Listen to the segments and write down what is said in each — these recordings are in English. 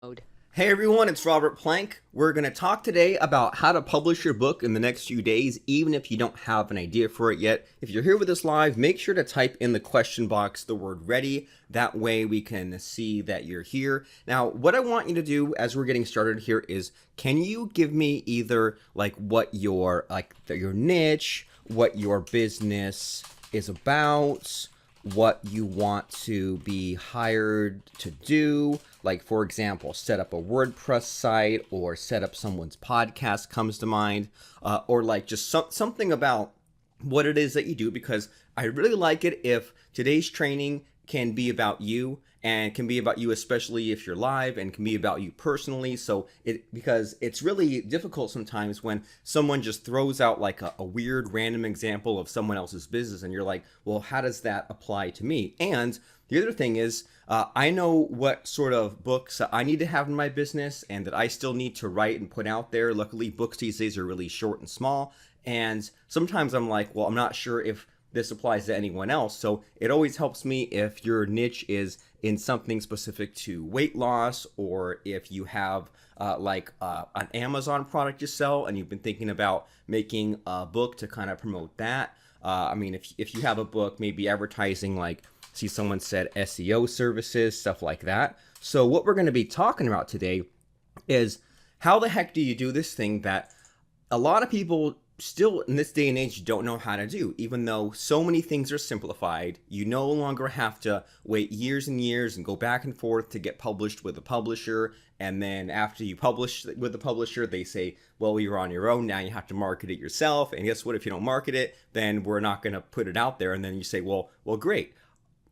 Mode. Hey everyone, it's Robert Plank. We're going to talk today about how to publish your book in the next few days, even if you don't have an idea for it yet. If you're here with us live, make sure to type in the question box the word ready. That way we can see that you're here. Now, what I want you to do as we're getting started here is, can you give me either like what your niche, what your business is about, what you want to be hired to do. Like, for example, set up a WordPress site or set up someone's podcast comes to mind, or like just something about what it is that you do, because I really like it if today's training can be about you and can be about you, especially if you're live, and can be about you personally. So because it's really difficult sometimes when someone just throws out like a weird random example of someone else's business and you're like, well, how does that apply to me? And the other thing is, I know what sort of books I need to have in my business and that I still need to write and put out there. Luckily, books these days are really short and small. And sometimes I'm like, well, I'm not sure if this applies to anyone else. So it always helps me if your niche is in something specific to weight loss, or if you have an Amazon product you sell and you've been thinking about making a book to kind of promote that. I mean, if you have a book, maybe advertising, like, see someone said SEO services, stuff like that. So what we're going to be talking about today is how the heck do you do this thing that a lot of people still in this day and age don't know how to do. Even though so many things are simplified, you no longer have to wait years and years and go back and forth to get published with a publisher. And then after you publish with the publisher, they say, well, you're on your own now, you have to market it yourself. And guess what? If you don't market it, then we're not going to put it out there. And then you say, well, great,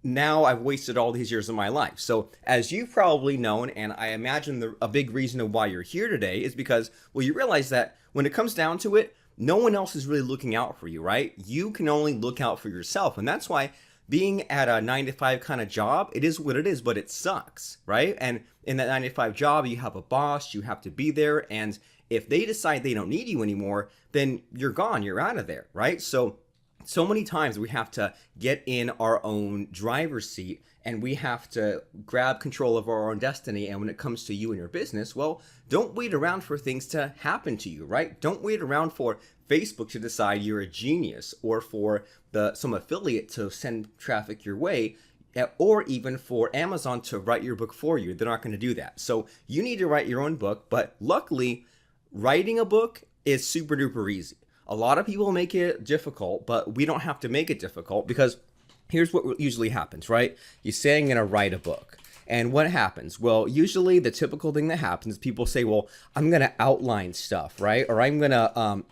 now I've wasted all these years of my life. So as you've probably known, and I imagine a big reason of why you're here today is because, well, you realize that when it comes down to it, no one else is really looking out for you, right? You can only look out for yourself. And that's why being at a 9 to 5 kind of job, it is what it is, but it sucks, right? And in that 9 to 5 job, you have a boss, you have to be there. And if they decide they don't need you anymore, then you're gone, you're out of there, right? So many times we have to get in our own driver's seat and we have to grab control of our own destiny. And when it comes to you and your business, well, don't wait around for things to happen to you, right? Don't wait around for Facebook to decide you're a genius, or for some affiliate to send traffic your way, or even for Amazon to write your book for you. They're not going to do that. So you need to write your own book. But luckily, writing a book is super duper easy. A lot of people make it difficult, but we don't have to make it difficult, because here's what usually happens, right? You say, I'm going to write a book. And what happens? Well, usually the typical thing that happens is people say, well, I'm going to outline stuff, right? Or I'm going to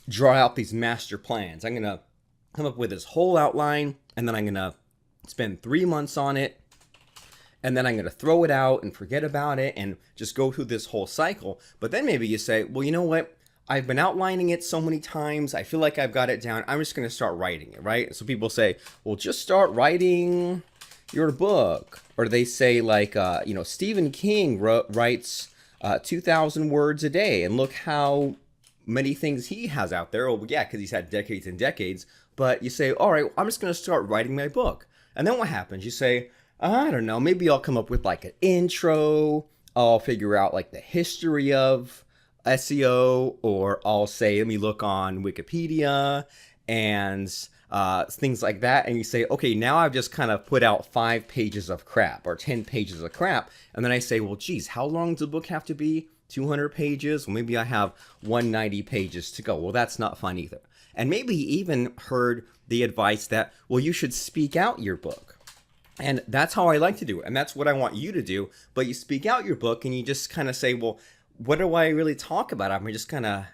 draw out these master plans. I'm going to come up with this whole outline, and then I'm going to spend 3 months on it. And then I'm going to throw it out and forget about it and just go through this whole cycle. But then maybe you say, well, you know what? I've been outlining it so many times, I feel like I've got it down. I'm just going to start writing it, right? So people say, well, just start writing your book. Or they say, like, Stephen King writes 2,000 words a day, and look how many things he has out there. Oh, yeah, because he's had decades and decades. But you say, all right, I'm just going to start writing my book. And then what happens? You say, I don't know, maybe I'll come up with like an intro. I'll figure out like the history of SEO, or I'll say, let me look on Wikipedia and things like that. And you say, okay, now I've just kind of put out 5 pages of crap or 10 pages of crap. And then I say, well, geez, how long does the book have to be? 200 pages? Well, maybe I have 190 pages to go. Well, that's not fun either. And maybe even heard the advice that, well, you should speak out your book. And that's how I like to do it. And that's what I want you to do. But you speak out your book and you just kind of say, well, what do I really talk about? Am I just kind of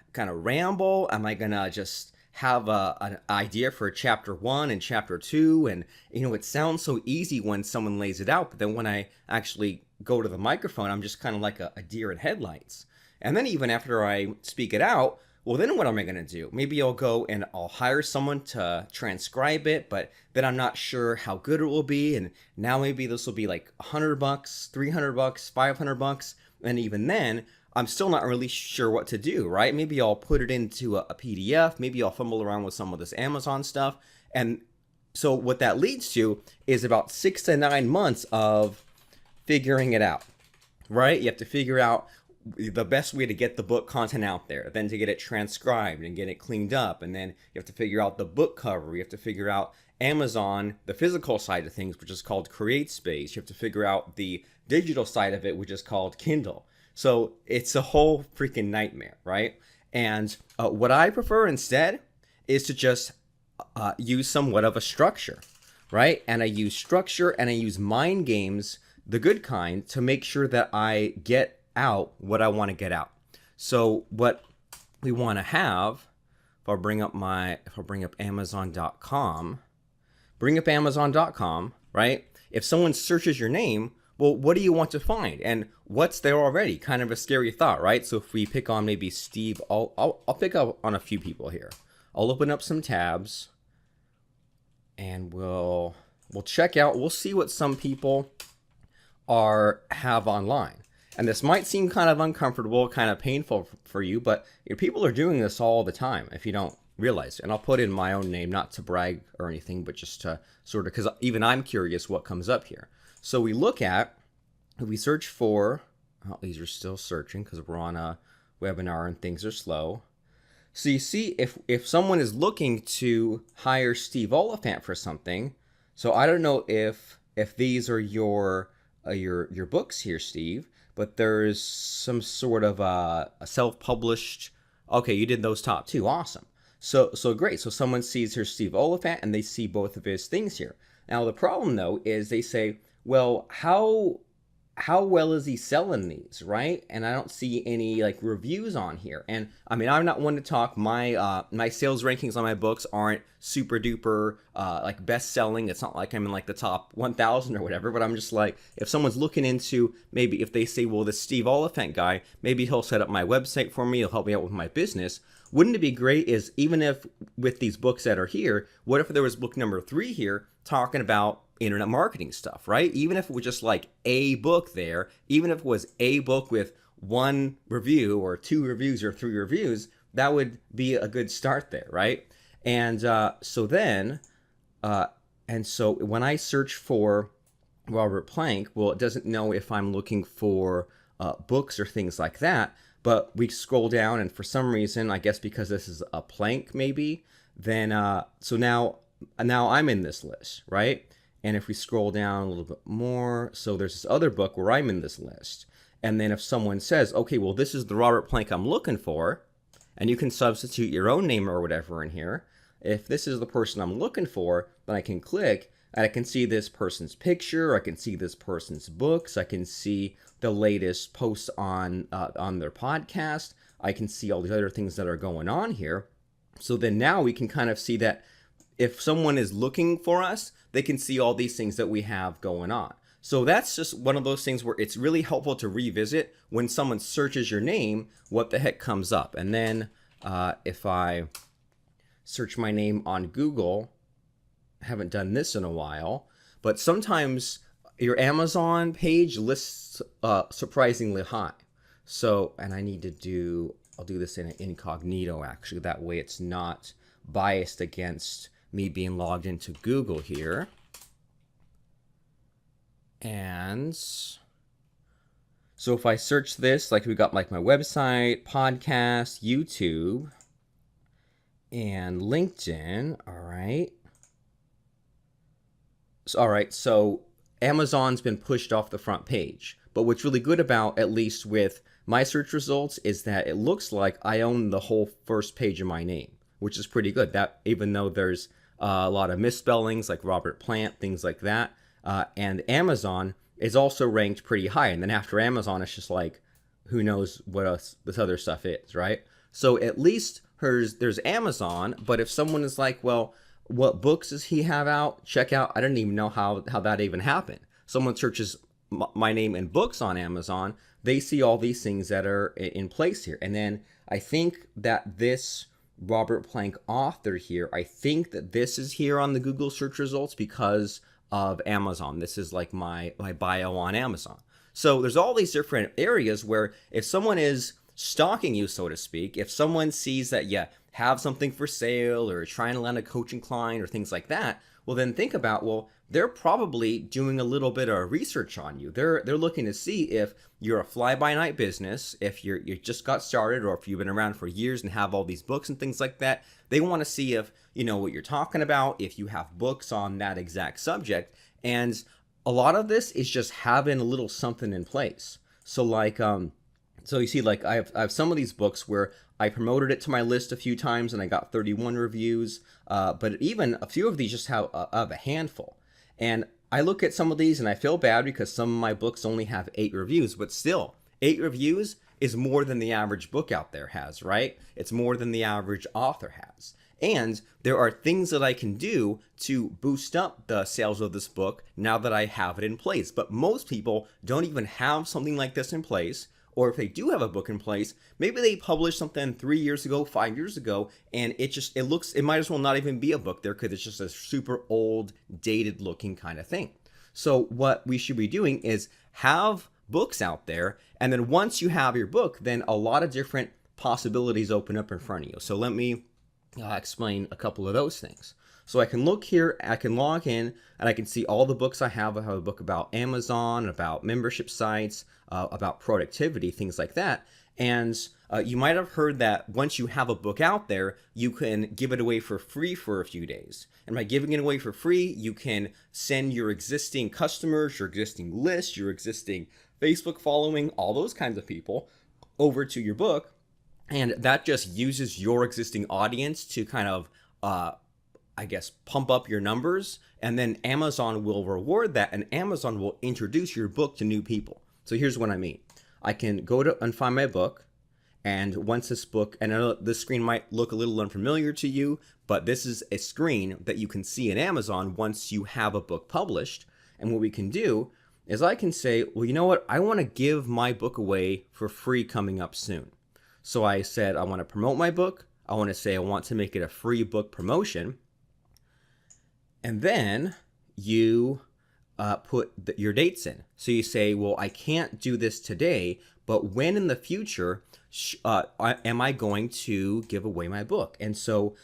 ramble? Am I gonna just have an idea for chapter 1 and chapter 2? And it sounds so easy when someone lays it out, but then when I actually go to the microphone, I'm just kind of like a deer in headlights. And then even after I speak it out, well, then what am I going to do? Maybe I'll go and I'll hire someone to transcribe it, but then I'm not sure how good it will be. And now maybe this will be like $100, $300, $500. And even then, I'm still not really sure what to do, right? Maybe I'll put it into a PDF. Maybe I'll fumble around with some of this Amazon stuff. And so what that leads to is about 6 to 9 months of figuring it out. right? You have to figure out the best way to get the book content out there, then to get it transcribed and get it cleaned up, and then you have to figure out the book cover. You have to figure out Amazon, the physical side of things, which is called CreateSpace. You have to figure out the digital side of it, which is called Kindle. So it's a whole freaking nightmare, right? And what I prefer instead is to just use somewhat of a structure, right? And I use structure and I use mind games, the good kind, to make sure that I get out what I want to get out. So what we want to have, if I bring up Amazon.com, right? If someone searches your name, well, what do you want to find? And what's there already? Kind of a scary thought, right? So if we pick on maybe Steve, I'll pick up on a few people here. I'll open up some tabs and we'll check out, we'll see what some people have online. And this might seem kind of uncomfortable, kind of painful for you, but people are doing this all the time if you don't realize it. And I'll put in my own name, not to brag or anything, but just to sort of, because even I'm curious what comes up here. So we look at, if we search for, oh, these are still searching because we're on a webinar and things are slow. So you see, if someone is looking to hire Steve Oliphant for something, so I don't know if these are your books here, Steve, but there's some sort of a self-published. Okay, you did those top two, awesome. So great. So someone sees here Steve Oliphant and they see both of his things here. Now the problem though is they say, well, how well is he selling these, right? And I don't see any like reviews on here. And I mean, I'm not one to talk. My my sales rankings on my books aren't super duper like best selling. It's not like I'm in like the top 1,000 or whatever, but I'm just like, if someone's looking into, maybe if they say, well, this Steve Oliphant guy, maybe he'll set up my website for me, he'll help me out with my business. Wouldn't it be great is, even if with these books that are here, what if there was book number 3 here talking about internet marketing stuff, right? Even if it was just like a book there, even if it was a book with 1 review or 2 reviews or 3 reviews, that would be a good start there, right? And so when I search for Robert Plank, well, it doesn't know if I'm looking for books or things like that, but we scroll down and for some reason, I guess because this is a Plank maybe, then so now I'm in this list, right? And if we scroll down a little bit more, so there's this other book where I'm in this list. And then if someone says, okay, well, this is the Robert Plank I'm looking for, and you can substitute your own name or whatever in here. If this is the person I'm looking for, then I can click and I can see this person's picture. I can see this person's books. I can see the latest posts on their podcast. I can see all these other things that are going on here. So then now we can kind of see that if someone is looking for us, they can see all these things that we have going on. So that's just one of those things where it's really helpful to revisit when someone searches your name, what the heck comes up. And then if I search my name on Google, I haven't done this in a while, but sometimes your Amazon page lists surprisingly high. So, and I'll do this in an incognito actually, that way it's not biased against me being logged into Google here. And so if I search this, like we got like my website, podcast, YouTube, and LinkedIn, all right. So Amazon's been pushed off the front page. But what's really good about, at least with my search results, is that it looks like I own the whole first page of my name, which is pretty good. That even though there's a lot of misspellings like Robert Plant, things like that, and Amazon is also ranked pretty high. And then after Amazon, it's just like, who knows what else this other stuff is, right? So at least there's Amazon, but if someone is like, well, what books does he have out? Check out, I don't even know how that even happened. Someone searches my name and books on Amazon, they see all these things that are in place here. And then I think that this Robert Plank author here, I think that this is here on the Google search results because of Amazon. This is like my bio on Amazon. So there's all these different areas where if someone is stalking you, so to speak, if someone sees that you have something for sale or trying to land a coaching client or things like that, well, then think about, well, they're probably doing a little bit of research on you. They're looking to see if you're a fly-by-night business, if you just got started, or if you've been around for years and have all these books and things like that. They want to see if you know what you're talking about, if you have books on that exact subject. And a lot of this is just having a little something in place. So like so you see, like I have some of these books where I promoted it to my list a few times and I got 31 reviews, but even a few of these just have a handful. And I look at some of these and I feel bad because some of my books only have 8 reviews, but still, 8 reviews is more than the average book out there has, right? It's more than the average author has. And there are things that I can do to boost up the sales of this book now that I have it in place. But most people don't even have something like this in place. Or if they do have a book in place, maybe they published something 3 years ago, 5 years ago, and it might as well not even be a book there because it's just a super old, dated looking kind of thing. So what we should be doing is have books out there, and then once you have your book, then a lot of different possibilities open up in front of you. So let me explain a couple of those things. So I can look here, I can log in, and I can see all the books I have. I have a book about Amazon, about membership sites, about productivity, things like that. And you might have heard that once you have a book out there, you can give it away for free for a few days. And by giving it away for free, you can send your existing customers, your existing list, your existing Facebook following, all those kinds of people over to your book. And that just uses your existing audience to kind of, I guess, pump up your numbers. And then Amazon will reward that, and Amazon will introduce your book to new people. So here's what I mean. I can go to and find my book. And once this book, and I know this screen might look a little unfamiliar to you, but this is a screen that you can see in Amazon once you have a book published. And what we can do is I can say, well, you know what? I want to give my book away for free coming up soon. So I said, I want to promote my book. I want to say I want to make it a free book promotion. And then you put your dates in. So you say, well, I can't do this today, but when in the future am I going to give away my book? And so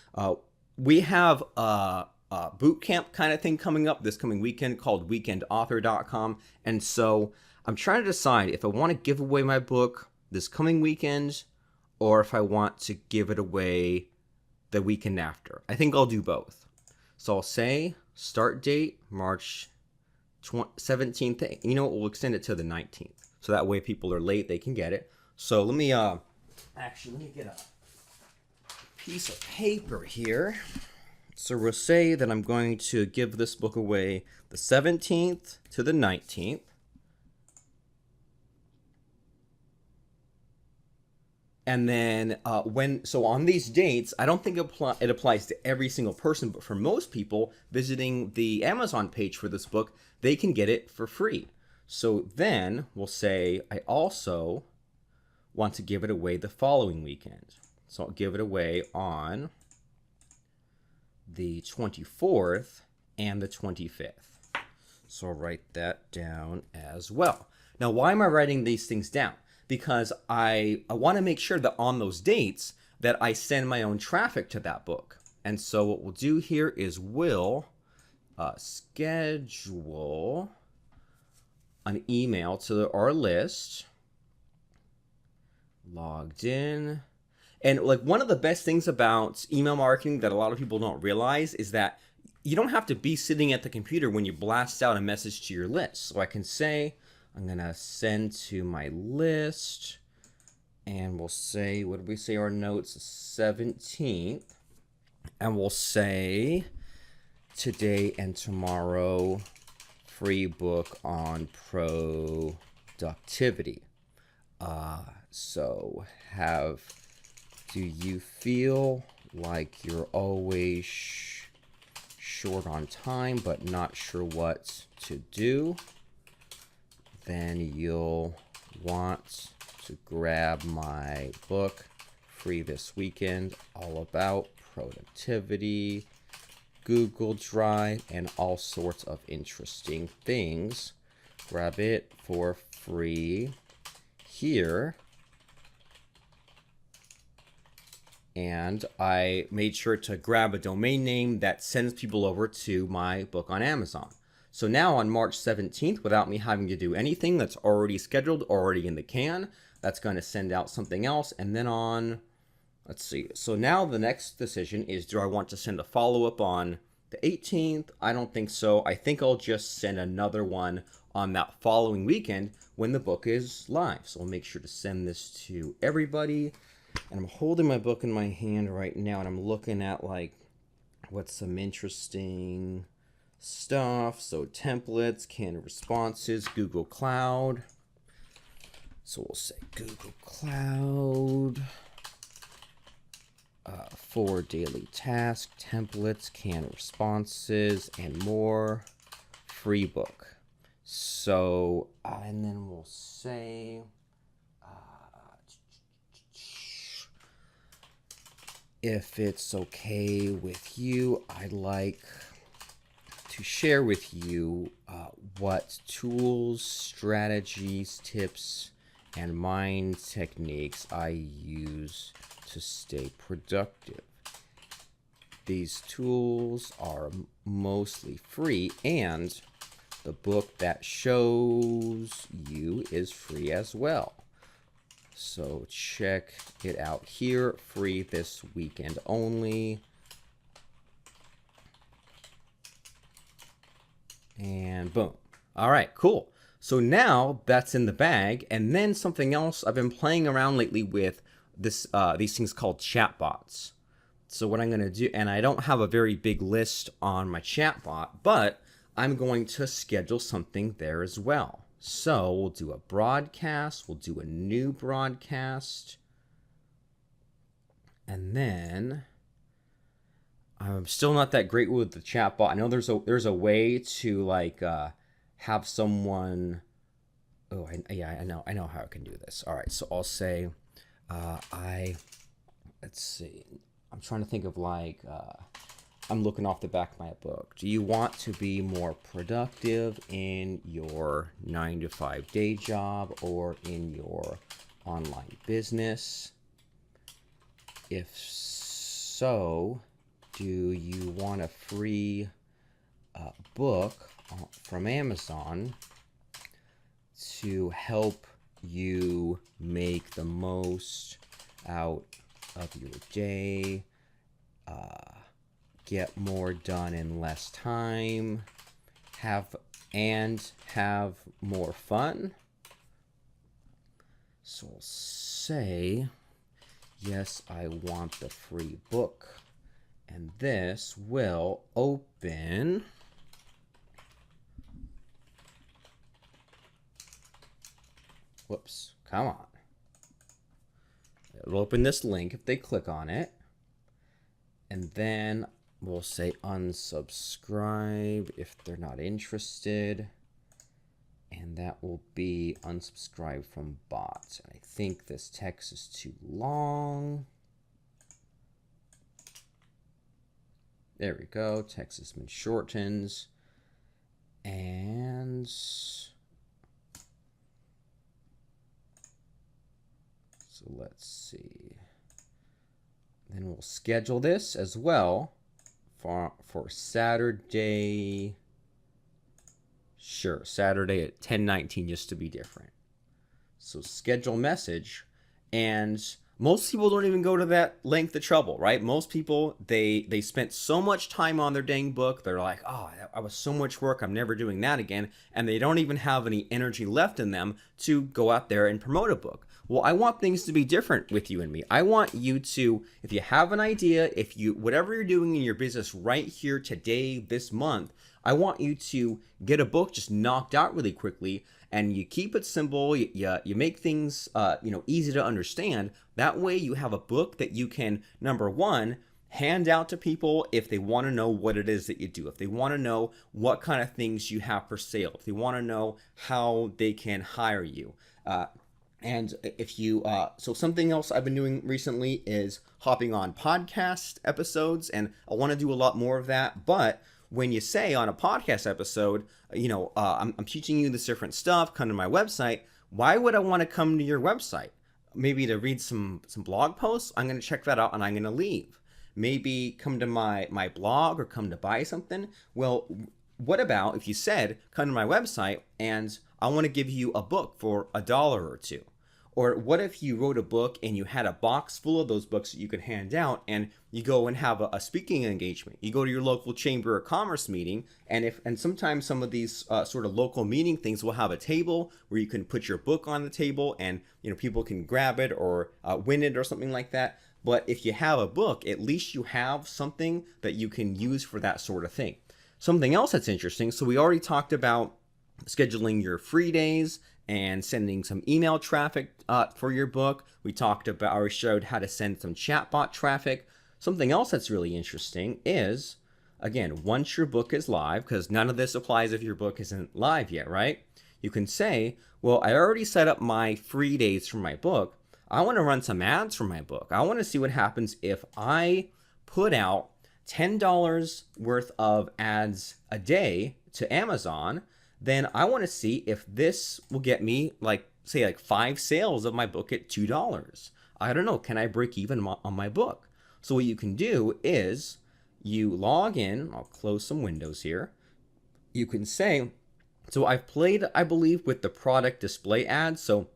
we have a boot camp kind of thing coming up this coming weekend called weekendauthor.com. And so I'm trying to decide if I want to give away my book this coming weekend or if I want to give it away the weekend after. I think I'll do both. So I'll say start date March 17th. You know what? We'll extend it to the 19th. So that way people are late, they can get it. So let me get a piece of paper here. So we'll say that I'm going to give this book away the 17th to the 19th. And then so on these dates, I don't think it applies to every single person, but for most people visiting the Amazon page for this book, they can get it for free. So then we'll say I also want to give it away the following weekend. So I'll give it away on the 24th and the 25th. So I'll write that down as well. Now, why am I writing these things down? Because I want to make sure that on those dates that I send my own traffic to that book. And so what we'll do here is we'll schedule an email to our list, logged in. And like one of the best things about email marketing that a lot of people don't realize is that you don't have to be sitting at the computer when you blast out a message to your list. So I can say, I'm going to send to my list, and we'll say, what did we say our notes? 17th. And we'll say, today and tomorrow, free book on productivity. So do you feel like you're always short on time, but not sure what to do? Then you'll want to grab my book, free this weekend, all about productivity, Google Drive, and all sorts of interesting things. Grab it for free here. And I made sure to grab a domain name that sends people over to my book on Amazon. So now on March 17th, without me having to do anything, that's already scheduled, already in the can, that's going to send out something else. And then on, let's see. So now the next decision is, do I want to send a follow-up on the 18th? I don't think so. I think I'll just send another one on that following weekend when the book is live. So I'll make sure to send this to everybody. And I'm holding my book in my hand right now, and I'm looking at like what's some interesting stuff. So templates, canned responses, Google Cloud. So we'll say Google Cloud for daily task, templates, canned responses, and more. Free book. So, and then we'll say, if it's okay with you, I'd like to share with you what tools, strategies, tips, and mind techniques I use to stay productive. These tools are mostly free, and the book that shows you is free as well. So check it out here, free this weekend only. And boom. All right, cool. So now that's in the bag. And then something else, I've been playing around lately with this these things called chatbots. So what I'm going to do, and I don't have a very big list on my chatbot, but I'm going to schedule something there as well. So we'll do a broadcast, we'll do a new broadcast, and then I'm still not that great with the chatbot. I know there's a way to like have someone. Oh, I know how I can do this. All right, so I'll say, let's see. I'm trying to think of like. I'm looking off the back of my book. Do you want to be more productive in your 9-to-5 day job or in your online business? If so, do you want a free book from Amazon to help you make the most out of your day? Get more done in less time, have more fun. So I'll say, yes, I want the free book. And this will open whoops, come on. It'll open this link if they click on it. And then we'll say unsubscribe if they're not interested. And that will be unsubscribe from bots. And I think this text is too long. There we go. Text has been shortened. And so let's see. Then we'll schedule this as well for Saturday. Sure, Saturday at 10:19 just to be different. So schedule message, and most people don't even go to that length of trouble, right? Most people, they spent so much time on their dang book, they're like, oh, that was so much work, I'm never doing that again, and they don't even have any energy left in them to go out there and promote a book. Well, I want things to be different with you and me. I want you to, if you have an idea, whatever you're doing in your business right here today, this month, I want you to get a book just knocked out really quickly, and you keep it simple. You make things easy to understand. That way you have a book that you can, number one, hand out to people if they want to know what it is that you do, if they want to know what kind of things you have for sale, if they want to know how they can hire you. And if you, so something else I've been doing recently is hopping on podcast episodes, and I want to do a lot more of that. But when you say on a podcast episode, I'm teaching you this different stuff, come to my website, why would I want to come to your website? Maybe to read some blog posts? I'm going to check that out and I'm going to leave. Maybe come to my blog or come to buy something. Well, what about if you said, come to my website and I want to give you a book for $1 or two? Or what if you wrote a book and you had a box full of those books that you could hand out, and you go and have a speaking engagement? You go to your local chamber of commerce meeting, and sometimes some of these sort of local meeting things will have a table where you can put your book on the table, and people can grab it or win it or something like that. But if you have a book, at least you have something that you can use for that sort of thing. Something else that's interesting, so we already talked about scheduling your free days and sending some email traffic for your book. We talked about, or showed how to send some chatbot traffic. Something else that's really interesting is, again, once your book is live, because none of this applies if your book isn't live yet, right? You can say, well, I already set up my free days for my book. I want to run some ads for my book. I want to see what happens if I put out $10 worth of ads a day to Amazon. Then I want to see if this will get me like 5 sales of my book at $2. I don't know, can I break even on my book? So what you can do is you log in. I'll close some windows here. You can say, so I've played, I believe, with the product display ads. So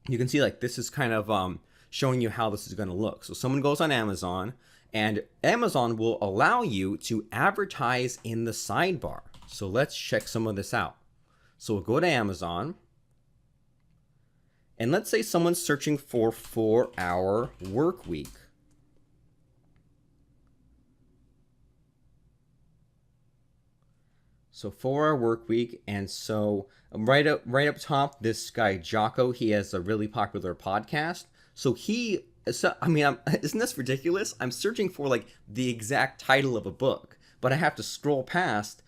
you can see like this is kind of showing you how this is going to look. So someone goes on Amazon, and Amazon will allow you to advertise in the sidebar. So let's check some of this out. So we'll go to Amazon, and let's say someone's searching for 4-hour work week. So 4-hour work week, and so right up top, this guy Jocko, he has a really popular podcast. So isn't this ridiculous? I'm searching for like the exact title of a book, but I have to scroll past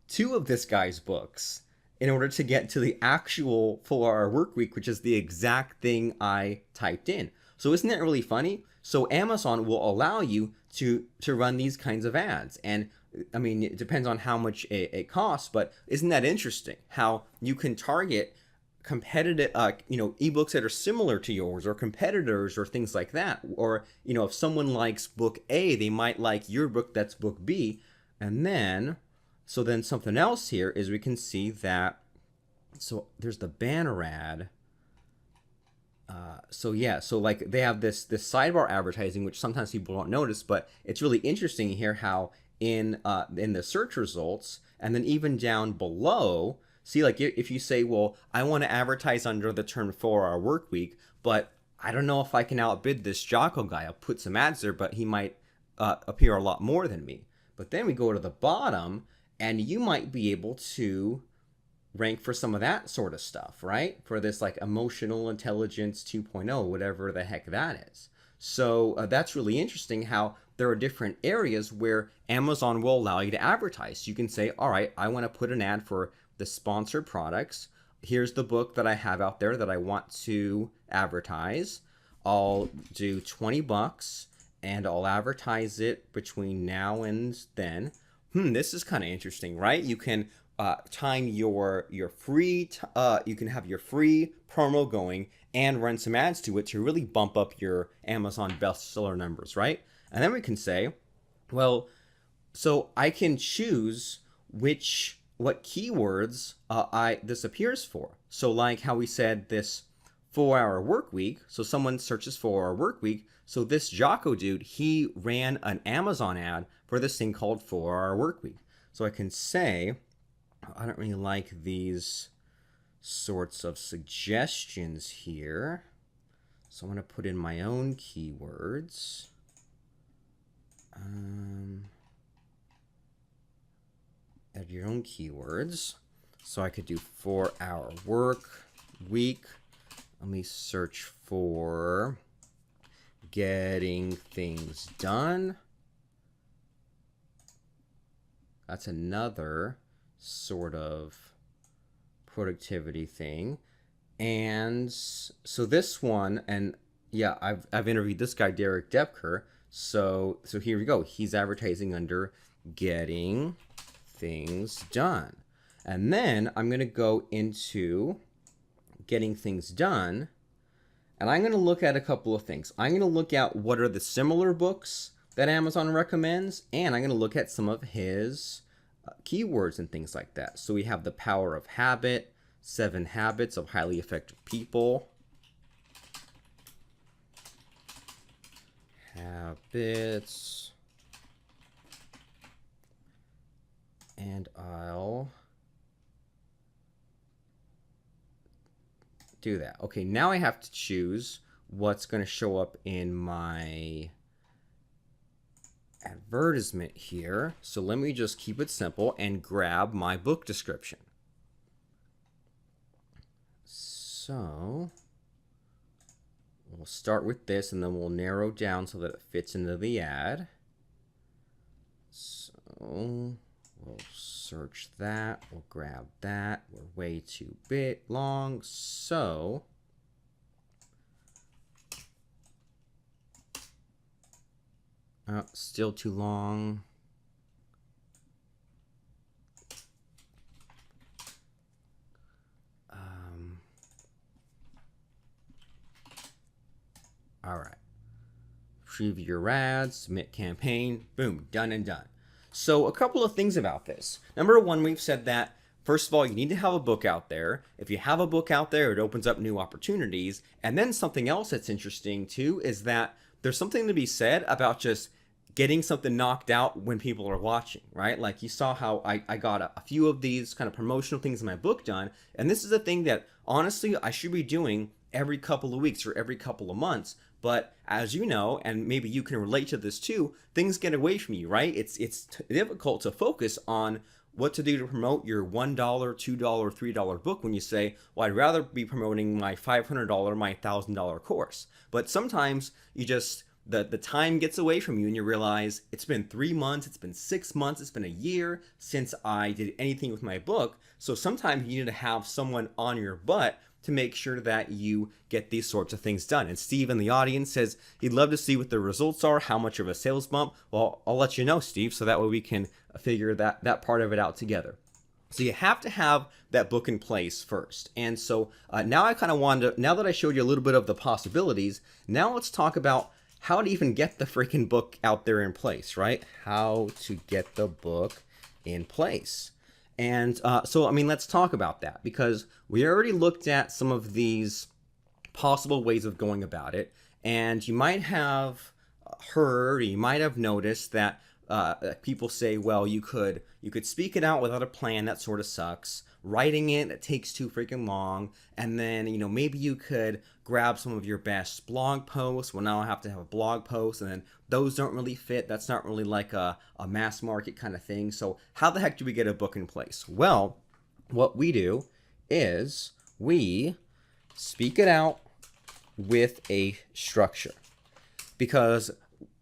2 of this guy's books in order to get to the actual 4-hour work week, which is the exact thing I typed in. So isn't that really funny? So Amazon will allow you to run these kinds of ads. And I mean, it depends on how much it costs, but isn't that interesting how you can target competitive, ebooks that are similar to yours, or competitors, or things like that. Or, if someone likes book A, they might like your book that's book B. And then, so then something else here is we can see that, so there's the banner ad. So like they have this sidebar advertising, which sometimes people don't notice, but it's really interesting here how in the search results, and then even down below, see, like if you say, well, I want to advertise under the term 4-hour work week, but I don't know if I can outbid this Jocko guy. I'll put some ads there, but he might appear a lot more than me. But then we go to the bottom, and you might be able to rank for some of that sort of stuff, right? For this like emotional intelligence 2.0, whatever the heck that is. So that's really interesting how there are different areas where Amazon will allow you to advertise. You can say, all right, I want to put an ad for the sponsored products. Here's the book that I have out there that I want to advertise. I'll do $20 and I'll advertise it between now and then. This is kind of interesting, right? You can time your free, you can have your free promo going and run some ads to it to really bump up your Amazon bestseller numbers, right? And then we can say, well, so I can choose what keywords this appears for. So like how we said this 4-hour work week. So someone searches 4-hour work week. So this Jocko dude, he ran an Amazon ad for this thing called 4-hour work week. So I can say, I don't really like these sorts of suggestions here. So I'm going to put in my own keywords. Add your own keywords. So I could do 4-hour work week. Let me search for getting things done. That's another sort of productivity thing. And so this one, and yeah, I've interviewed this guy, Derek Depker. So here we go. He's advertising under getting things done. And then I'm going to go into getting things done, and I'm going to look at a couple of things. I'm going to look at what are the similar books that Amazon recommends, and I'm going to look at some of his keywords and things like that. So we have The Power of Habit, 7 Habits of Highly Effective People, habits, and I'll do that. Okay, now I have to choose what's going to show up in my advertisement here. So let me just keep it simple and grab my book description. So we'll start with this and then we'll narrow down so that it fits into the ad. So we'll search that, we'll grab that. We're way too long, so still too long. All right. Preview your ads, submit campaign, boom, done and done. So a couple of things about this. Number one, we've said that, first of all, you need to have a book out there. If you have a book out there, it opens up new opportunities. And then something else that's interesting too is that there's something to be said about just getting something knocked out when people are watching, right? Like you saw how I got a few of these kind of promotional things in my book done. And this is a thing that honestly I should be doing every couple of weeks or every couple of months. But as you know, and maybe you can relate to this too, things get away from you, right? It's difficult to focus on what to do to promote your $1, $2, $3 book when you say, well, I'd rather be promoting my $500, my $1,000 course. But sometimes you just, the time gets away from you and you realize it's been 3 months, it's been 6 months, it's been a year since I did anything with my book. So sometimes you need to have someone on your butt to make sure that you get these sorts of things done. And Steve in the audience says he'd love to see what the results are, how much of a sales bump. Well, I'll let you know, Steve, so that way we can figure that part of it out together. So you have to have that book in place first. And so now I kind of wanted to, now that I showed you a little bit of the possibilities, now let's talk about how to even get the freaking book out there in place, right? How to get the book in place. And so, I mean, let's talk about that because we already looked at some of these possible ways of going about it. And you might have heard, or you might have noticed that people say, well, you could speak it out without a plan. That sort of sucks. Writing it takes too freaking long. And then, you know, maybe you could grab some of your best blog posts. Well, now I have to have a blog post, and then those don't really fit. That's not really like a mass market kind of thing. So how the heck do we get a book in place? Well, what we do is we speak it out with a structure. Because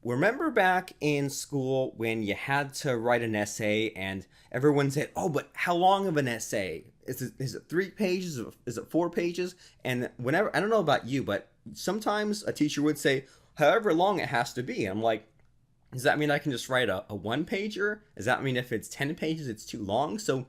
remember back in school when you had to write an essay and everyone said, oh, but how long of an essay? Is it 3 pages? Is it 4 pages? And whenever, I don't know about you, but sometimes a teacher would say, however long it has to be. I'm like, does that mean I can just write a 1-pager? Does that mean if it's 10 pages, it's too long? So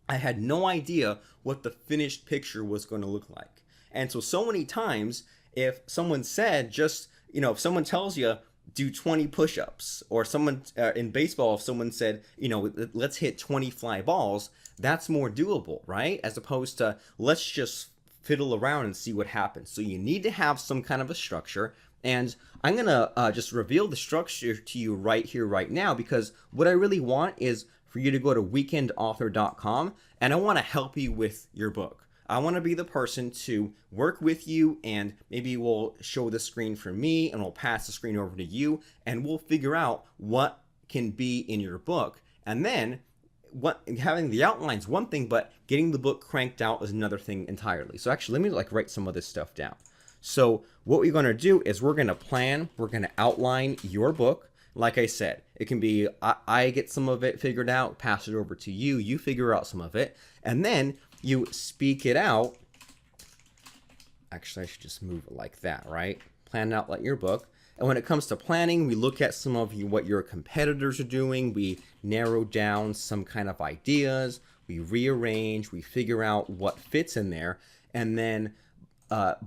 I had no idea what the finished picture was going to look like. And so many times, if someone said just, you know, if someone tells you, do 20 push-ups, or someone in baseball, if someone said, you know, let's hit 20 fly balls, that's more doable, right? As opposed to let's just fiddle around and see what happens. So you need to have some kind of a structure. And I'm going to just reveal the structure to you right here, right now, because what I really want is for you to go to weekendauthor.com and I want to help you with your book. I want to be the person to work with you, and maybe we'll show the screen for me and we'll pass the screen over to you and we'll figure out what can be in your book. And then what having the outline's one thing, but getting the book cranked out is another thing entirely. So actually, let me like write some of this stuff down. So what we're going to do is we're going to plan, we're going to outline your book. Like I said, it can be I get some of it figured out, pass it over to you, you figure out some of it, and then you speak it out. Actually, I should just move it like that, right? Plan out like your book. And when it comes to planning, we look at some of what your competitors are doing. We narrow down some kind of ideas. We rearrange. We figure out what fits in there. And then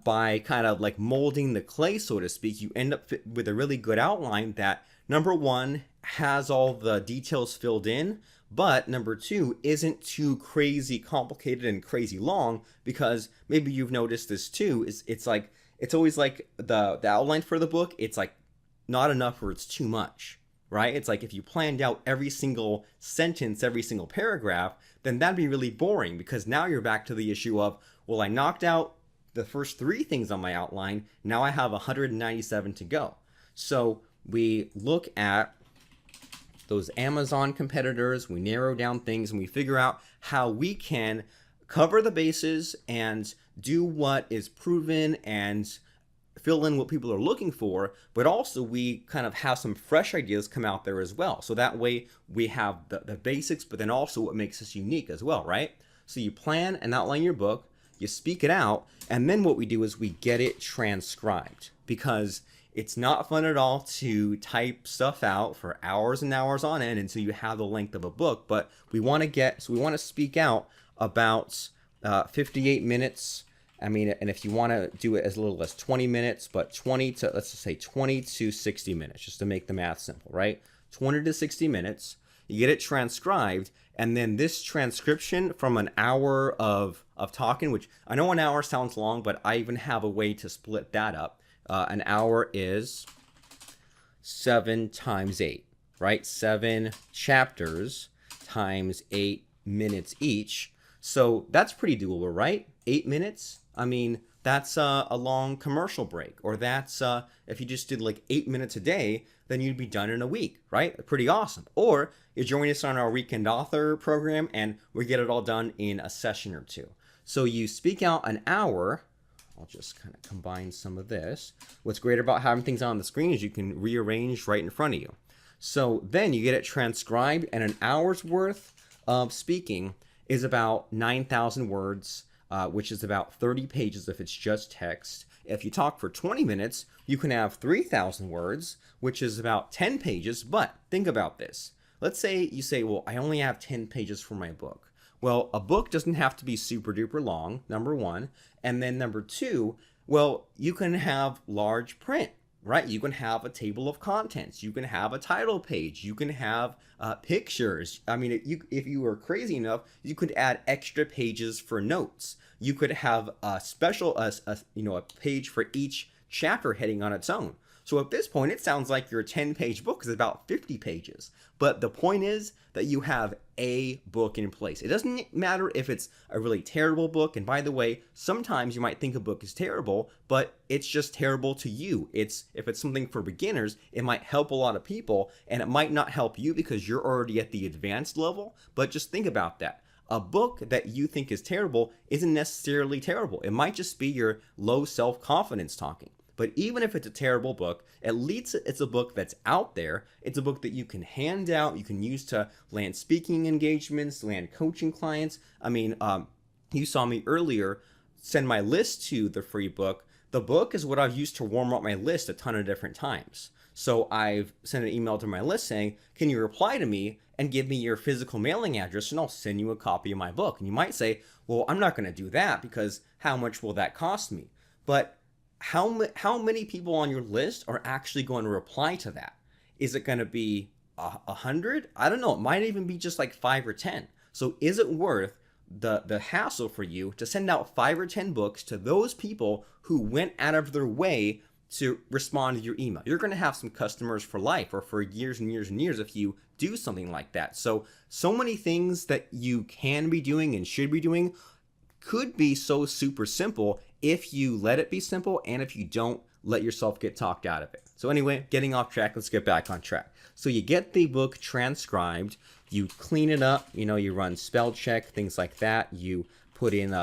by kind of like molding the clay, so to speak, you end up with a really good outline that, number one, has all the details filled in, but number two isn't too crazy complicated and crazy long, because maybe you've noticed this too, is it's like it's always like the outline for the book, it's like not enough or it's too much, right? It's like if you planned out every single sentence, every single paragraph, then that'd be really boring, because now you're back to the issue of, well, I knocked out the first three things on my outline, now I have 197 to go. So we look at those Amazon competitors, we narrow down things, and we figure out how we can cover the bases and do what is proven and fill in what people are looking for, but also we kind of have some fresh ideas come out there as well. So that way we have the basics, but then also what makes us unique as well, right? So you plan and outline your book, you speak it out, and then what we do is we get it transcribed, because it's not fun at all to type stuff out for hours and hours on end until you have the length of a book. But we want to speak out about 58 minutes. I mean, and if you want to do it as little as 20 minutes, but 20 to, let's just say 20 to 60 minutes, just to make the math simple, right? 20 to 60 minutes, you get it transcribed, and then this transcription from an hour of talking, which I know an hour sounds long, but I even have a way to split that up. An hour is 7 times 8, right? 7 chapters times 8 minutes each. So that's pretty doable, right? 8 minutes. I mean, that's a long commercial break, or that's if you just did like 8 minutes a day, then you'd be done in a week, right? Pretty awesome. Or you join us on our Weekend Author program, and we get it all done in a session or two. So you speak out an hour. I'll just kind of combine some of this. What's great about having things on the screen is you can rearrange right in front of you. So then you get it transcribed, and an hour's worth of speaking is about 9,000 words, which is about 30 pages if it's just text. If you talk for 20 minutes, you can have 3,000 words, which is about 10 pages. But think about this. Let's say you say, well, I only have 10 pages for my book. Well, a book doesn't have to be super duper long, number one. And then number two, well, you can have large print, right? You can have a table of contents. You can have a title page. You can have pictures. I mean, if you were crazy enough, you could add extra pages for notes. You could have a special, a page for each chapter heading on its own. So at this point, it sounds like your 10-page book is about 50 pages. But the point is that you have a book in place. It doesn't matter if it's a really terrible book. And by the way, sometimes you might think a book is terrible, but it's just terrible to you. If it's something for beginners, it might help a lot of people, and it might not help you because you're already at the advanced level. But just think about that. A book that you think is terrible isn't necessarily terrible. It might just be your low self-confidence talking. But even if it's a terrible book, at least it's a book that's out there. It's a book that you can hand out, you can use to land speaking engagements, land coaching clients. I mean, you saw me earlier send my list to the free book. The book is what I've used to warm up my list a ton of different times. So I've sent an email to my list saying, can you reply to me and give me your physical mailing address, and I'll send you a copy of my book. And you might say, well, I'm not going to do that because how much will that cost me? But how many people on your list are actually going to reply to that? Is it going to be 100? I don't know. It might even be just like 5 or 10. So is it worth the hassle for you to send out 5 or 10 books to those people who went out of their way to respond to your email? You're going to have some customers for life, or for years and years and years, if you do something like that. So many things that you can be doing and should be doing could be so super simple if you let it be simple, and if you don't let yourself get talked out of it. So anyway, getting off track, let's get back on track. So you get the book transcribed, you clean it up, you run spell check, things like that. You put in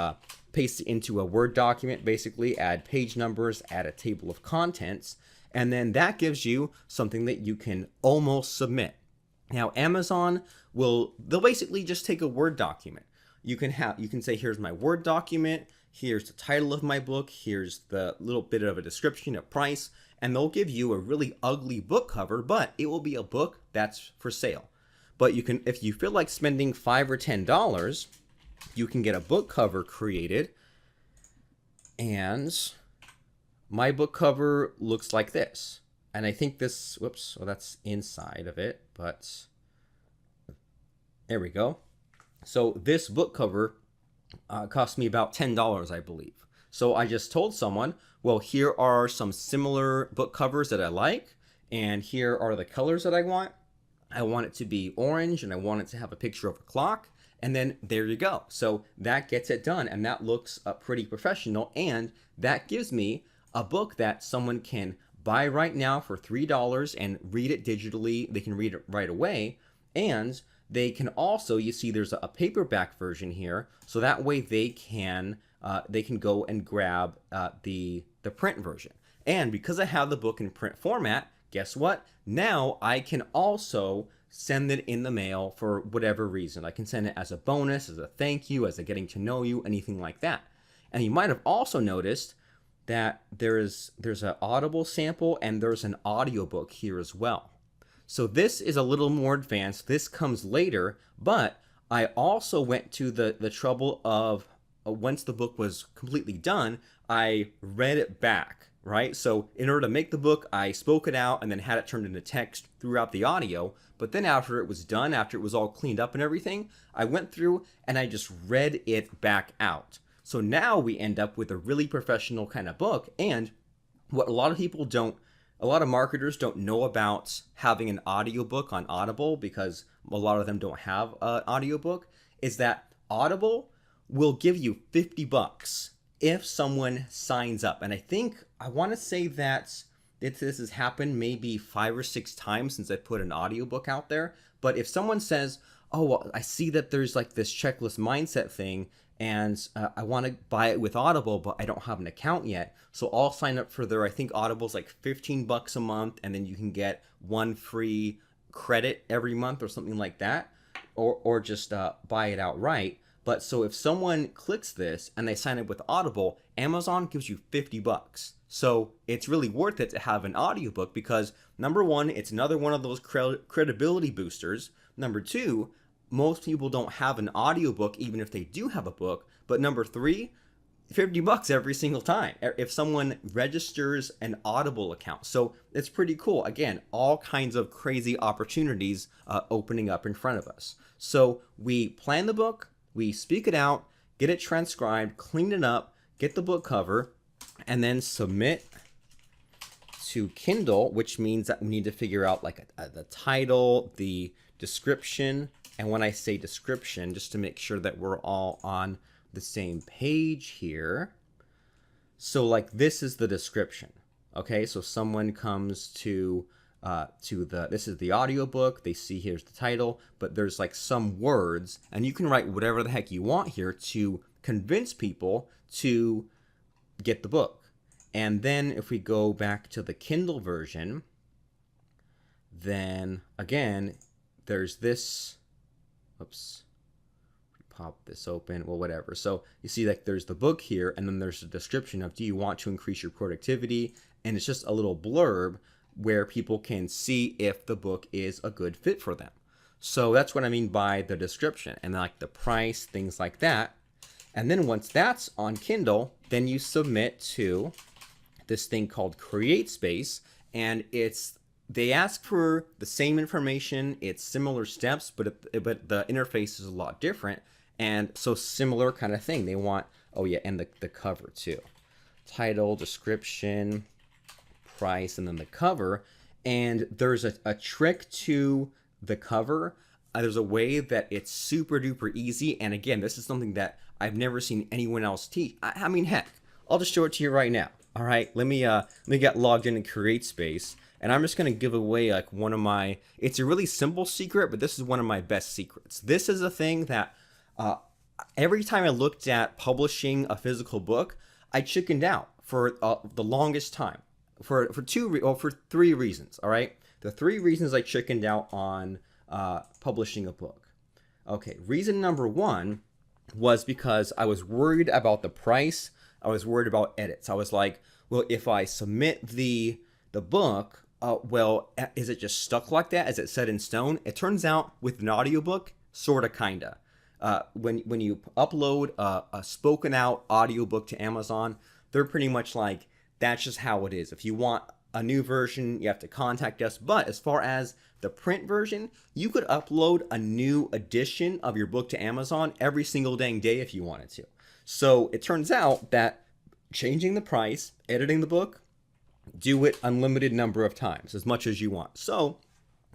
paste it into a Word document, basically add page numbers, add a table of contents, and then that gives you something that you can almost submit. Now Amazon they'll basically just take a Word document. You can say, here's my Word document, here's the title of my book, here's the little bit of a description, a price, and they'll give you a really ugly book cover, but it will be a book that's for sale. But you can, if you feel like spending $5 or $10, you can get a book cover created, and my book cover looks like this. And I think this, that's inside of it, but There we go. So this book cover cost me about $10, I believe. So I just told someone, well, here are some similar book covers that I like, and here are the colors that I want. I want it to be orange, and I want it to have a picture of a clock, and then there you go. So that gets it done, and that looks pretty professional, and that gives me a book that someone can buy right now for $3 and read it digitally. They can read it right away, and they can also, you see there's a paperback version here, so that way they can go and grab the print version. And because I have the book in print format, guess what? Now I can also send it in the mail for whatever reason. I can send it as a bonus, as a thank you, as a getting to know you, anything like that. And you might have also noticed that there's an Audible sample and there's an audiobook here as well. So this is a little more advanced. This comes later, but I also went to the trouble of, once the book was completely done, I read it back, right? So in order to make the book, I spoke it out and then had it turned into text throughout the audio. But then after it was done, after it was all cleaned up and everything, I went through and I just read it back out. So now we end up with a really professional kind of book. And what a lot of marketers don't know about having an audiobook on Audible, because a lot of them don't have an audiobook, is that Audible will give you $50 if someone signs up. And I want to say that this has happened maybe 5 or 6 times since I put an audiobook out there. But if someone says, oh, well, I see that there's like this checklist mindset thing, and I want to buy it with Audible, but I don't have an account yet, so I'll sign up for I think Audible's like $15 a month, and then you can get 1 free credit every month or something like that, or just buy it outright. But so if someone clicks this and they sign up with Audible, Amazon gives you $50. So it's really worth it to have an audiobook, because number one, it's another one of those credibility boosters. Number two, most people don't have an audiobook even if they do have a book. But number three, $50 every single time if someone registers an Audible account. So it's pretty cool. Again, all kinds of crazy opportunities opening up in front of us. So we plan the book, we speak it out, get it transcribed, clean it up, get the book cover, and then submit to Kindle, which means that we need to figure out like the title, the description. And when I say description, just to make sure that we're all on the same page here. So like this is the description. Okay, so someone comes to this is the audiobook, they see here's the title, but there's like some words, and you can write whatever the heck you want here to convince people to get the book. And then if we go back to the Kindle version, then again, there's this, oops, pop this open, well, whatever. So you see like there's the book here, and then there's a description of, do you want to increase your productivity? And it's just a little blurb where people can see if the book is a good fit for them. So that's what I mean by the description, and like the price, things like that. And then once that's on Kindle, then you submit to this thing called CreateSpace, and they ask for the same information. It's similar steps, but the interface is a lot different. And so similar kind of thing. They want, oh yeah, and the cover too. Title, description, price, and then the cover. And there's a trick to the cover. There's a way that it's super duper easy. And again, this is something that I've never seen anyone else teach. I mean, heck, I'll just show it to you right now. All right, let me get logged in and CreateSpace. And I'm just going to give away like one of my, it's a really simple secret, but this is one of my best secrets. This is a thing that every time I looked at publishing a physical book, I chickened out for the longest time for 3 reasons. All right. The 3 reasons I chickened out on publishing a book. Okay. Reason number 1 was because I was worried about the price. I was worried about edits. I was like, well, if I submit the book, well, is it just stuck like that? Is it set in stone? It turns out with an audiobook, sort of, kind of. When you upload a spoken out audiobook to Amazon, they're pretty much like, that's just how it is. If you want a new version, you have to contact us. But as far as the print version, you could upload a new edition of your book to Amazon every single dang day if you wanted to. So it turns out that changing the price, editing the book, do it unlimited number of times, as much as you want. So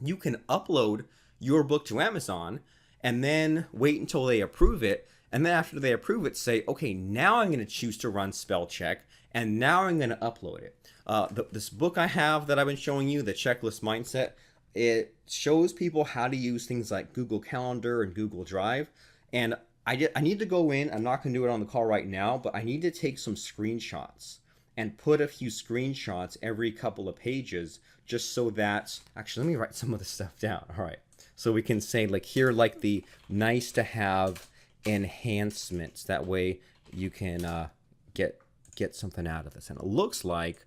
you can upload your book to Amazon and then wait until they approve it. And then after they approve it, say, okay, now I'm going to choose to run spell check, and now I'm going to upload it. This book I have that I've been showing you, the Checklist Mindset, it shows people how to use things like Google Calendar and Google Drive. And I need to go in, I'm not going to do it on the call right now, but I need to take some screenshots and put a few screenshots every couple of pages, just so that, actually, let me write some of the stuff down. All right. So we can say, like, here, like the nice to have enhancements. That way you can get something out of this. And it looks like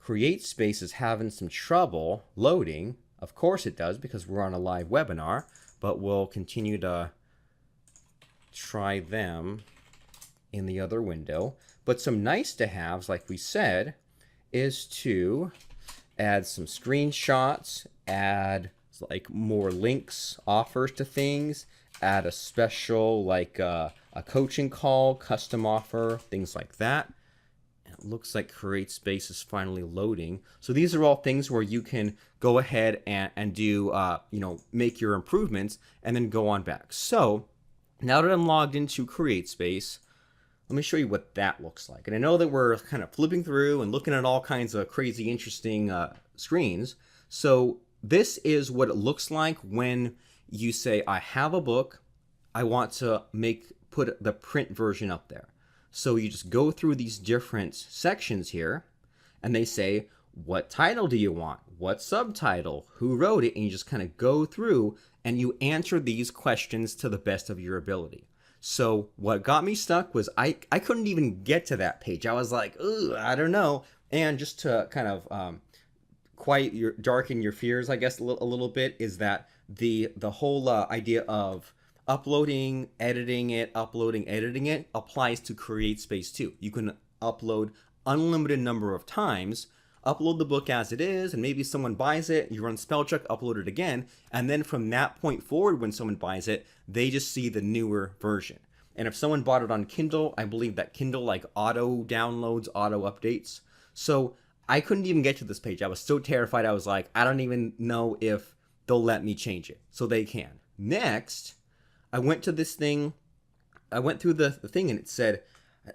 CreateSpace is having some trouble loading. Of course it does, because we're on a live webinar, but we'll continue to try them in the other window. But some nice to haves, like we said, is to add some screenshots, add like more links, offers to things, add a special like a coaching call, custom offer, things like that. And it looks like CreateSpace is finally loading. So these are all things where you can go ahead and do, make your improvements and then go on back. So now that I'm logged into CreateSpace, let me show you what that looks like. And I know that we're kind of flipping through and looking at all kinds of crazy, interesting screens. So this is what it looks like when you say, I have a book, I want to put the print version up there. So you just go through these different sections here, and they say, what title do you want? What subtitle? Who wrote it? And you just kind of go through and you answer these questions to the best of your ability. So what got me stuck was I couldn't even get to that page. I was like, ooh, I don't know. And just to kind of darken your fears, I guess, a little bit, is that the whole idea of uploading, editing it applies to CreateSpace too. You can upload unlimited number of times, upload the book as it is, and maybe someone buys it, you run spell check, upload it again, and then from that point forward, when someone buys it, they just see the newer version. And if someone bought it on Kindle, I believe that Kindle like auto downloads, auto updates. So I couldn't even get to this page. I was so terrified. I was like, I don't even know if they'll let me change it. So they can. Next, I went to this thing. I went through the thing, and it said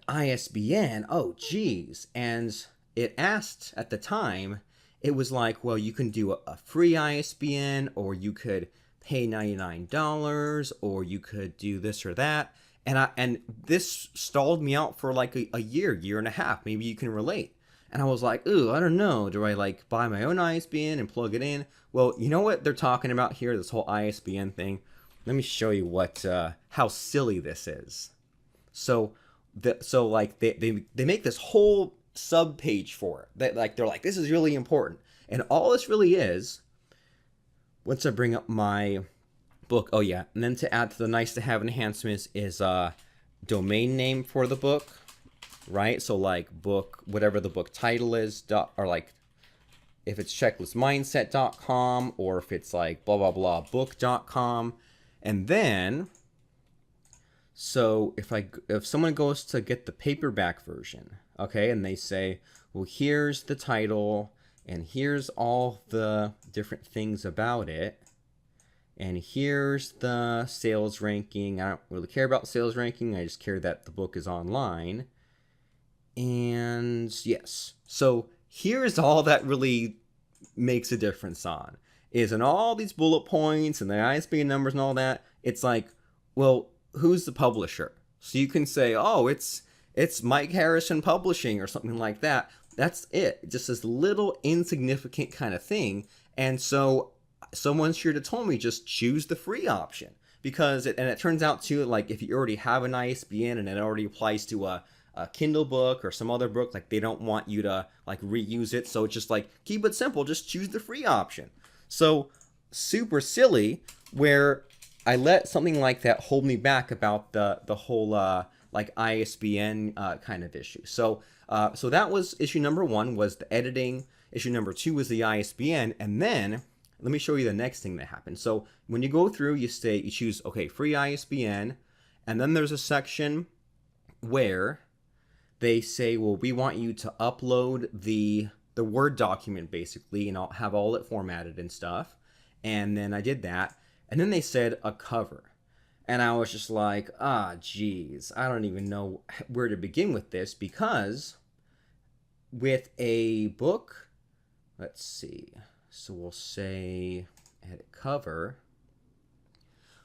ISBN. Oh, geez. And it asked at the time, it was like, well, you can do a free ISBN, or you could pay $99, or you could do this or that. And this stalled me out for like a year and a half. Maybe you can relate. And I was like, ooh, I don't know. Do I like buy my own ISBN and plug it in? Well, you know what they're talking about here, this whole ISBN thing? Let me show you how silly this is. So they make this whole sub page for it. They're like, this is really important. And all this really is, once I bring up my book, oh yeah, and then to add to the nice to have enhancements is a domain name for the book, right? So like book, whatever the book title is, or like if it's checklistmindset.com, or if it's like blah blah blah book.com. And then, so if someone goes to get the paperback version, okay, and they say, well, here's the title, and here's all the different things about it, and here's the sales ranking. I don't really care about sales ranking. I just care that the book is online. And yes, so here's all that really makes a difference on. Is in all these bullet points and the ISBN numbers and all that, it's like, well, who's the publisher? So you can say, oh, it's Mike Harrison Publishing or something like that. That's it. Just this little insignificant kind of thing. And so someone should have told me, just choose the free option, because it turns out too, like if you already have an ISBN and it already applies to a Kindle book or some other book, like they don't want you to like reuse it. So it's just like, keep it simple, just choose the free option. So super silly, where I let something like that hold me back about the whole like ISBN kind of issue. So that was issue number one, was the editing. issue number 2 is the ISBN, and then let me show you the next thing that happens. So when you go through, you choose, okay, free ISBN, and then there's a section where they say, well, we want you to upload the Word document, basically, and I'll have all it formatted and stuff. And then I did that, and then they said a cover. And I was just like, geez, I don't even know where to begin with this, because with a book, let's see, so we'll say edit cover.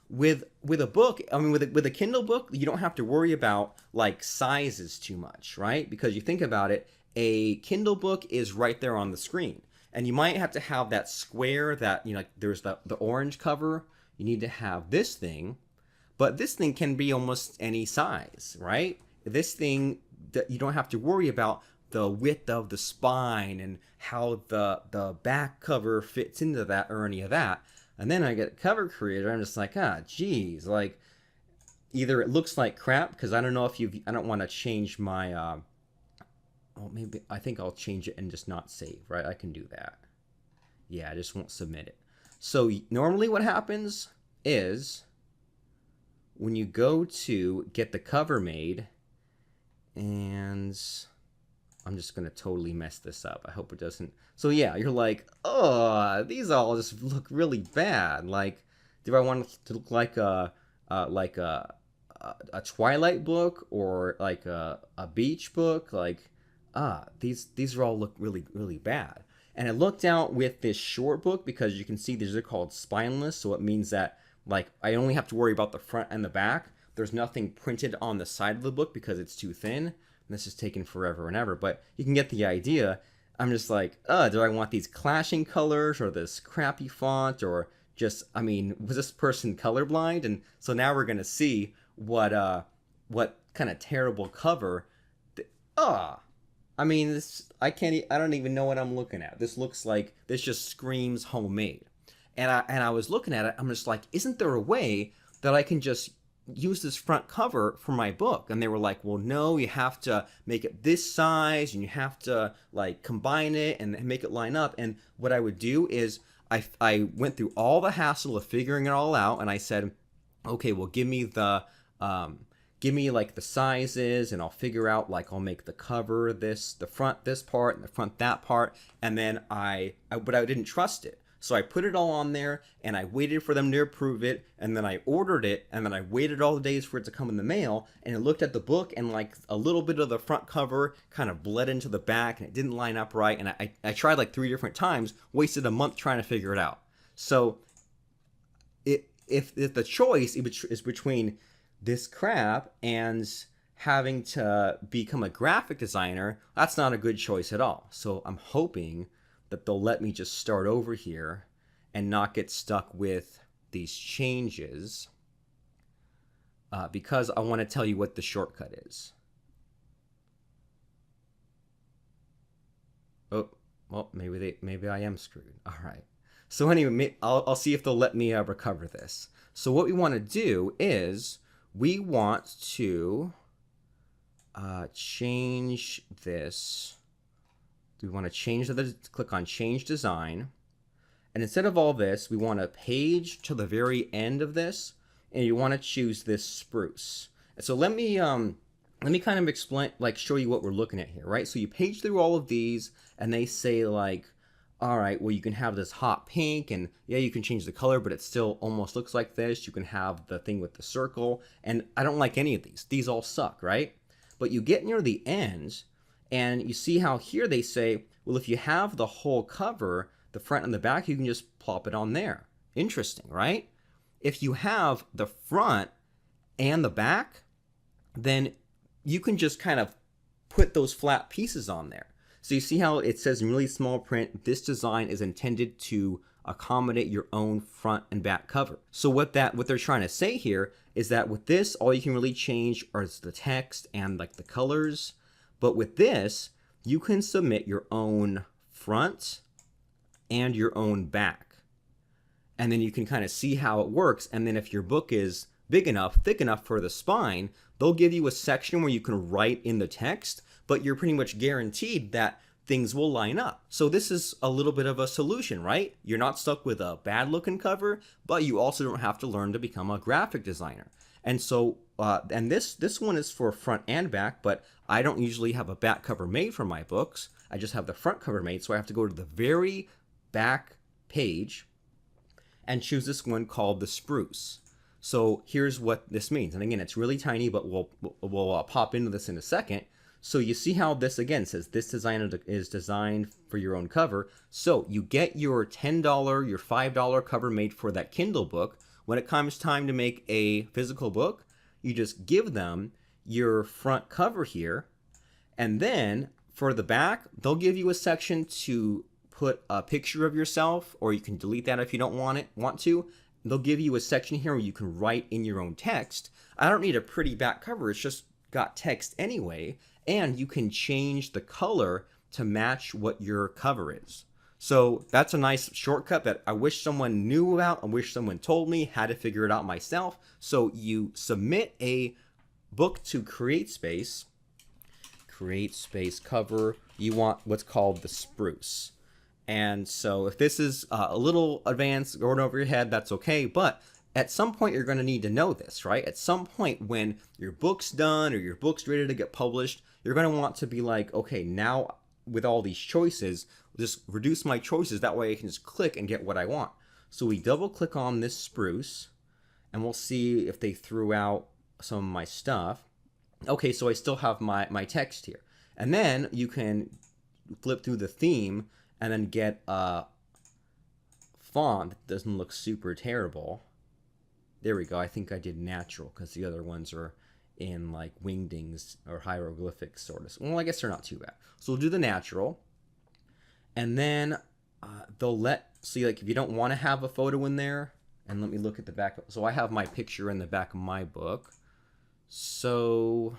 With a book, I mean, with a Kindle book, you don't have to worry about like sizes too much, right? Because you think about it, a Kindle book is right there on the screen, and you might have to have that square that, like there's the orange cover. You need to have this thing, but this thing can be almost any size, right? This thing, you don't have to worry about the width of the spine and how the back cover fits into that or any of that. And then I get Cover Creator, I'm just like, geez, like either it looks like crap, because I don't know if I don't want to change my, maybe I think I'll change it and just not save, right? I can do that. Yeah, I just won't submit it. So normally what happens is when you go to get the cover made, and I'm just going to totally mess this up. I hope it doesn't. So yeah, you're like, these all just look really bad. Like, do I want it to look like a Twilight book or like a beach book? Like, these are all look really, really bad. And I looked out with this short book, because you can see these are called spineless. So it means that like I only have to worry about the front and the back. There's nothing printed on the side of the book because it's too thin. And this is taking forever and ever, but you can get the idea. I'm just like, do I want these clashing colors or this crappy font, or just, I mean, was this person colorblind? And so now we're gonna see what kind of terrible cover. I mean, I don't even know what I'm looking at. This looks like, this just screams homemade. And I was looking at it, I'm just like, isn't there a way that I can just use this front cover for my book? And they were like, well, no, you have to make it this size, and you have to like combine it and make it line up. And what I would do is I went through all the hassle of figuring it all out, and I said, okay, well, give me like the sizes, and I'll figure out, like, I'll make the cover the front this part and the front that part. And then but I didn't trust it. So I put it all on there, and I waited for them to approve it, and then I ordered it, and then I waited all the days for it to come in the mail, and I looked at the book, and like a little bit of the front cover kind of bled into the back, and it didn't line up right, and I tried like 3 different times, wasted a month trying to figure it out. So if the choice is between this crap and having to become a graphic designer, that's not a good choice at all. So I'm hoping that they'll let me just start over here and not get stuck with these changes, because I want to tell you what the shortcut is. Oh, well, maybe I am screwed. All right. So anyway, I'll see if they'll let me recover this. So what we want to do is we want to change this. We want to change click on change design, and instead of all this, we want a page to the very end of this, and you want to choose this spruce. And so let me kind of explain, like show you what we're looking at here, right? So you page through all of these, and they say like, all right, well, you can have this hot pink, and yeah, you can change the color, but it still almost looks like this. You can have the thing with the circle, and I don't like any of these. These all suck, right? But you get near the end, and you see how here they say, well, if you have the whole cover, the front and the back, you can just plop it on there. Interesting, right? If you have the front and the back, then you can just kind of put those flat pieces on there. So you see how it says in really small print, this design is intended to accommodate your own front and back cover. So what they're trying to say here is that with this, all you can really change are the text and like the colors. But with this, you can submit your own front and your own back. And then you can kind of see how it works. And then if your book is big enough, thick enough for the spine, they'll give you a section where you can write in the text, but you're pretty much guaranteed that things will line up. So this is a little bit of a solution, right? You're not stuck with a bad looking cover, but you also don't have to learn to become a graphic designer. And so, and this one is for front and back, but I don't usually have a back cover made for my books. I just have the front cover made, so I have to go to the very back page and choose this one called the Spruce. So here's what this means. And again, it's really tiny, but we'll pop into this in a second. So you see how this again says this design is designed for your own cover. So you get your $10, your $5 cover made for that Kindle book. When it comes time to make a physical book, you just give them your front cover here. And then for the back, they'll give you a section to put a picture of yourself, or you can delete that if you don't want to. They'll give you a section here where you can write in your own text. I don't need a pretty back cover. It's just got text anyway. And you can change the color to match what your cover is. So that's a nice shortcut that I wish someone knew about. I wish someone told me how to figure it out myself. So you submit a book to CreateSpace cover. You want what's called the Spruce. And so if this is a little advanced, going over your head, that's okay. But at some point, you're going to need to know this, right? At some point when your book's done or your book's ready to get published, you're going to want to be like, okay, now with all these choices, just reduce my choices. That way I can just click and get what I want. So we double click on this Spruce and we'll see if they threw out some of my stuff. Okay, so I still have my text here. And then you can flip through the theme and then get a font that doesn't look super terrible. There we go. I think I did natural because the other ones are in like wingdings or hieroglyphics sort of. Well, I guess they're not too bad. So we'll do the natural. And then they'll see, like, if you don't want to have a photo in there, and let me look at the back. So I have my picture in the back of my book. So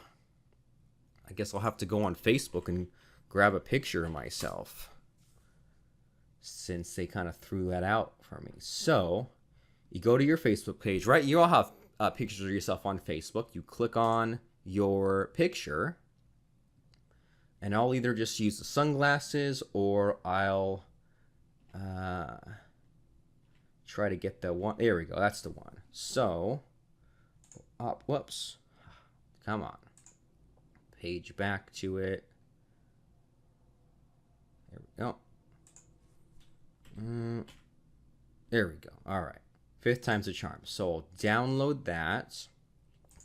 I guess I'll have to go on Facebook and grab a picture of myself, since they kind of threw that out for me. So you go to your Facebook page, right? You all have pictures of yourself on Facebook. You click on your picture, and I'll either just use the sunglasses or I'll try to get the one. There we go. That's the one. So, whoops. Come on. Page back to it. There we go. There we go. All right. 5th time's a charm. So I'll download that.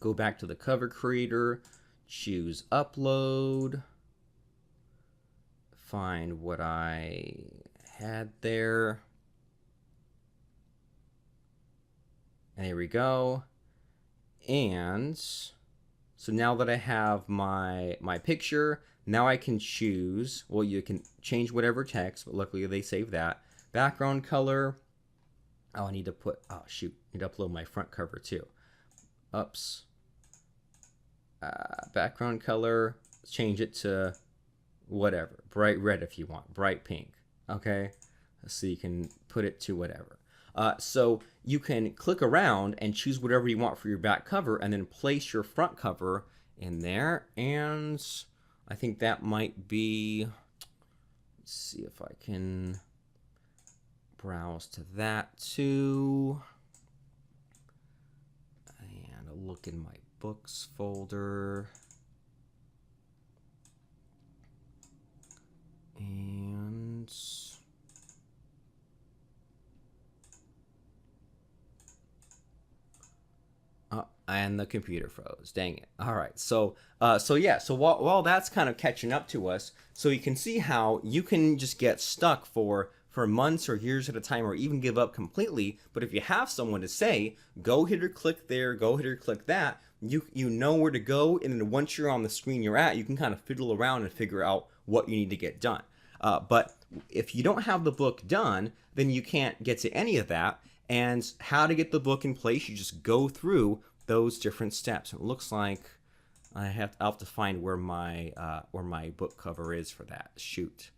Go back to the cover creator. Choose upload. Find what I had there. And there we go. And so now that I have my picture, now I can choose, well, you can change whatever text, but luckily they saved that. Background color. Oh, I need to put, oh shoot, I need to upload my front cover too. Oops. Background color, change it to whatever. Bright red if you want, bright pink. Okay, so you can put it to whatever. So you can click around and choose whatever you want for your back cover and then place your front cover in there. And I think that might be, let's see if I can browse to that too. And I'll look in my books folder. And the computer froze. Dang it. All right. So while that's kind of catching up to us, so you can see how you can just get stuck for months or years at a time, or even give up completely. But if you have someone to say, go here, click there, go here, click that, you know where to go. And then once you're on the screen you're at, you can kind of fiddle around and figure out what you need to get done. But if you don't have the book done, then you can't get to any of that. And how to get the book in place, you just go through those different steps. It looks like I'll have to find where my book cover is for that. Shoot.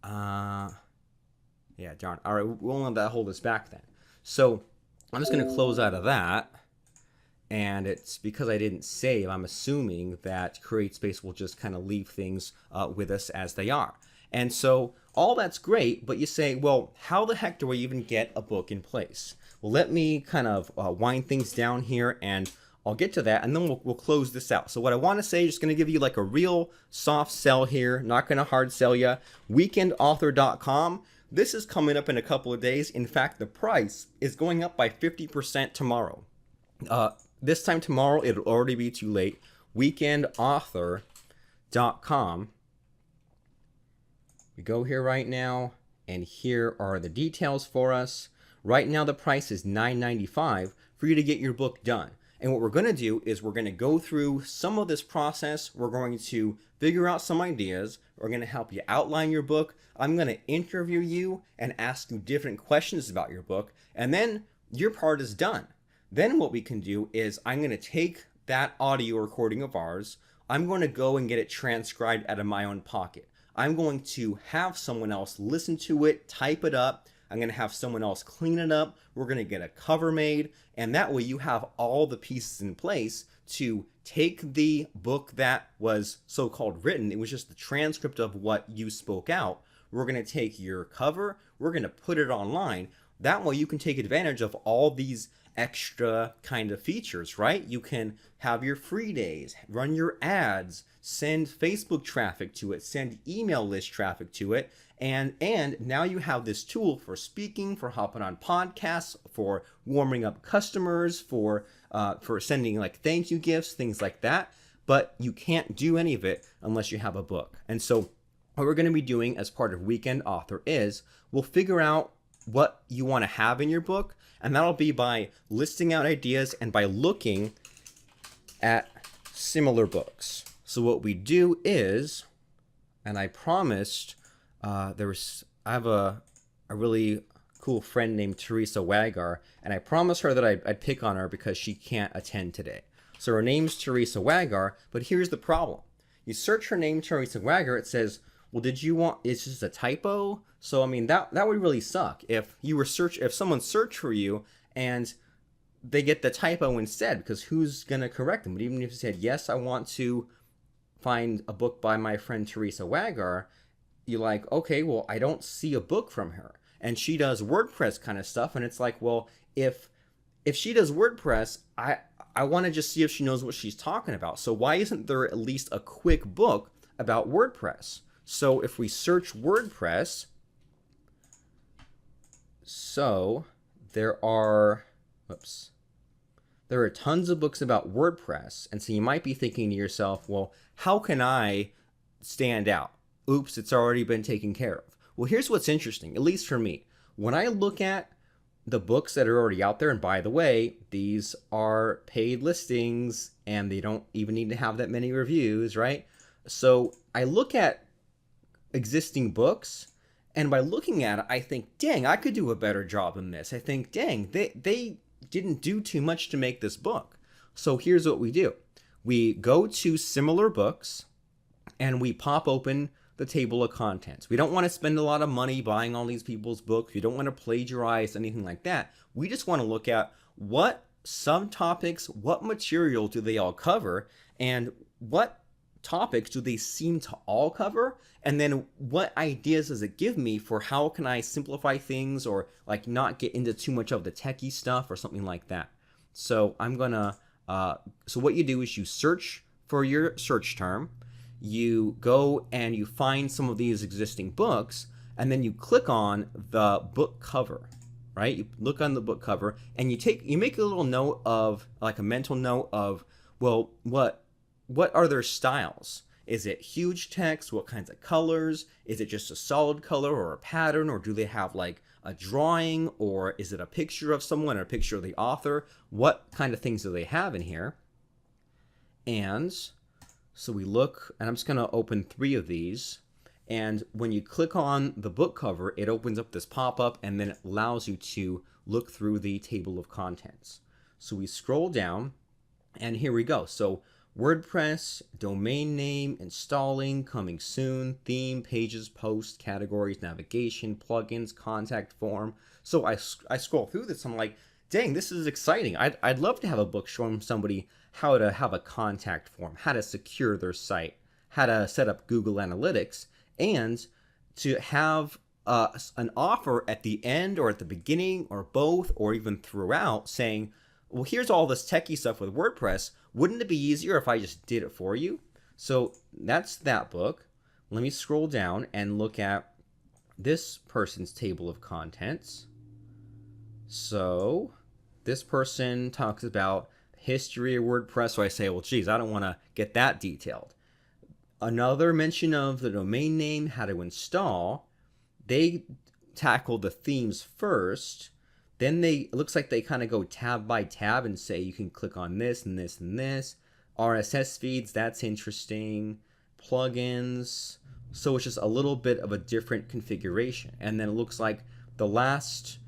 Yeah, darn. All right, we won't let that hold us back then. So I'm just going to close out of that. And it's because I didn't save, I'm assuming that CreateSpace will just kind of leave things with us as they are. And so all that's great, but you say, well, how the heck do I even get a book in place? Well, let me kind of wind things down here, and I'll get to that, and then we'll close this out. So what I want to say, just going to give you like a real soft sell here, not going to hard sell you. Weekendauthor.com. This is coming up in a couple of days. In fact, the price is going up by 50% tomorrow. This time tomorrow, it'll already be too late. Weekendauthor.com. We go here right now, and here are the details for us. Right now, the price is $9.95 for you to get your book done. And what we're going to do is we're going to go through some of this process. We're going to figure out some ideas. We're going to help you outline your book. I'm going to interview you and ask you different questions about your book. And then your part is done. Then what we can do is I'm going to take that audio recording of ours. I'm going to go and get it transcribed out of my own pocket. I'm going to have someone else listen to it, type it up. I'm going to have someone else clean it up. We're going to get a cover made. And that way you have all the pieces in place to take the book that was so-called written. It was just the transcript of what you spoke out. We're going to take your cover. We're going to put it online. That way you can take advantage of all these extra kind of features, right? You can have your free days, run your ads, send Facebook traffic to it, send email list traffic to it, and now you have this tool for speaking, for hopping on podcasts, for warming up customers, for sending like thank you gifts, things like that. But you can't do any of it unless you have a book. And so what we're going to be doing as part of Weekend Author is we'll figure out what you want to have in your book, and that'll be by listing out ideas and by looking at similar books. So what we do is, and I promised, I have a really cool friend named Teresa Wagar, and I promised her that I'd pick on her because she can't attend today. So her name's Teresa Wagar, but here's the problem. You search her name, Teresa Wagar, it says, well, it's just a typo? So, I mean, that would really suck if someone searched for you and they get the typo instead, because who's going to correct them? But even if you said, yes, I want to find a book by my friend Teresa Wagar, you're like, okay, well, I don't see a book from her. And she does WordPress kind of stuff. And it's like, well, if she does WordPress, I want to just see if she knows what she's talking about. So why isn't there at least a quick book about WordPress? So if we search WordPress, so there are tons of books about WordPress. And so you might be thinking to yourself, well, how can I stand out? Oops, it's already been taken care of. Well, here's what's interesting, at least for me. When I look at the books that are already out there, and by the way, these are paid listings and they don't even need to have that many reviews, right? So I look at existing books, and by looking at it, I think, dang, I could do a better job than this. I think, dang, they didn't do too much to make this book. So here's what we do. We go to similar books and we pop open the table of contents. We don't want to spend a lot of money buying all these people's books. We don't want to plagiarize anything like that. We just want to look at what subtopics, what material do they all cover, and what topics do they seem to all cover, and then what ideas does it give me for how can I simplify things or like not get into too much of the techie stuff or something like that. So I'm gonna so what you do is you search for your search term, you go and you find some of these existing books, and then you click on the book cover, right? You look on the book cover and you make a little note of, like a mental note of, well, what are their styles? Is it huge text? What kinds of colors? Is it just a solid color or a pattern? Or do they have like a drawing? Or is it a picture of someone or a picture of the author? What kind of things do they have in here? And so we look, and I'm just going to open 3 of these. And when you click on the book cover, it opens up this pop-up, and then it allows you to look through the table of contents. So we scroll down, and here we go. So WordPress, domain name, installing, coming soon, theme, pages, posts, categories, navigation, plugins, contact form. So I scroll through this. I'm like, dang, this is exciting. I'd love to have a book showing somebody how to have a contact form, how to secure their site, how to set up Google Analytics, and to have an offer at the end or at the beginning or both or even throughout saying, well, here's all this techie stuff with WordPress. Wouldn't it be easier if I just did it for you? So that's that book. Let me scroll down and look at this person's table of contents. So this person talks about history of WordPress. So I say, well, geez, I don't want to get that detailed. Another mention of the domain name, how to install. They tackle the themes first. Then it looks like they kind of go tab by tab and say you can click on this and this and this. RSS feeds, that's interesting. Plugins. So it's just a little bit of a different configuration. And then it looks like the last,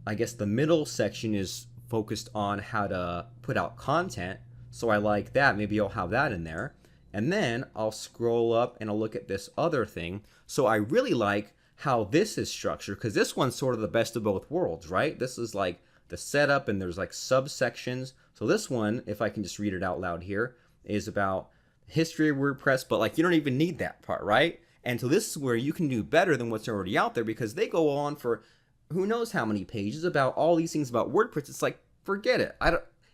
I guess the middle section is focused on how to put out content. So I like that. Maybe I'll have that in there. And then I'll scroll up and I'll look at this other thing. So I really like how this is structured, because this one's sort of the best of both worlds, right? This is like the setup and there's like subsections. So this one, if I can just read it out loud here, is about history of WordPress, but like you don't even need that part, right? And so this is where you can do better than what's already out there, because they go on for who knows how many pages about all these things about WordPress. It's like, forget it.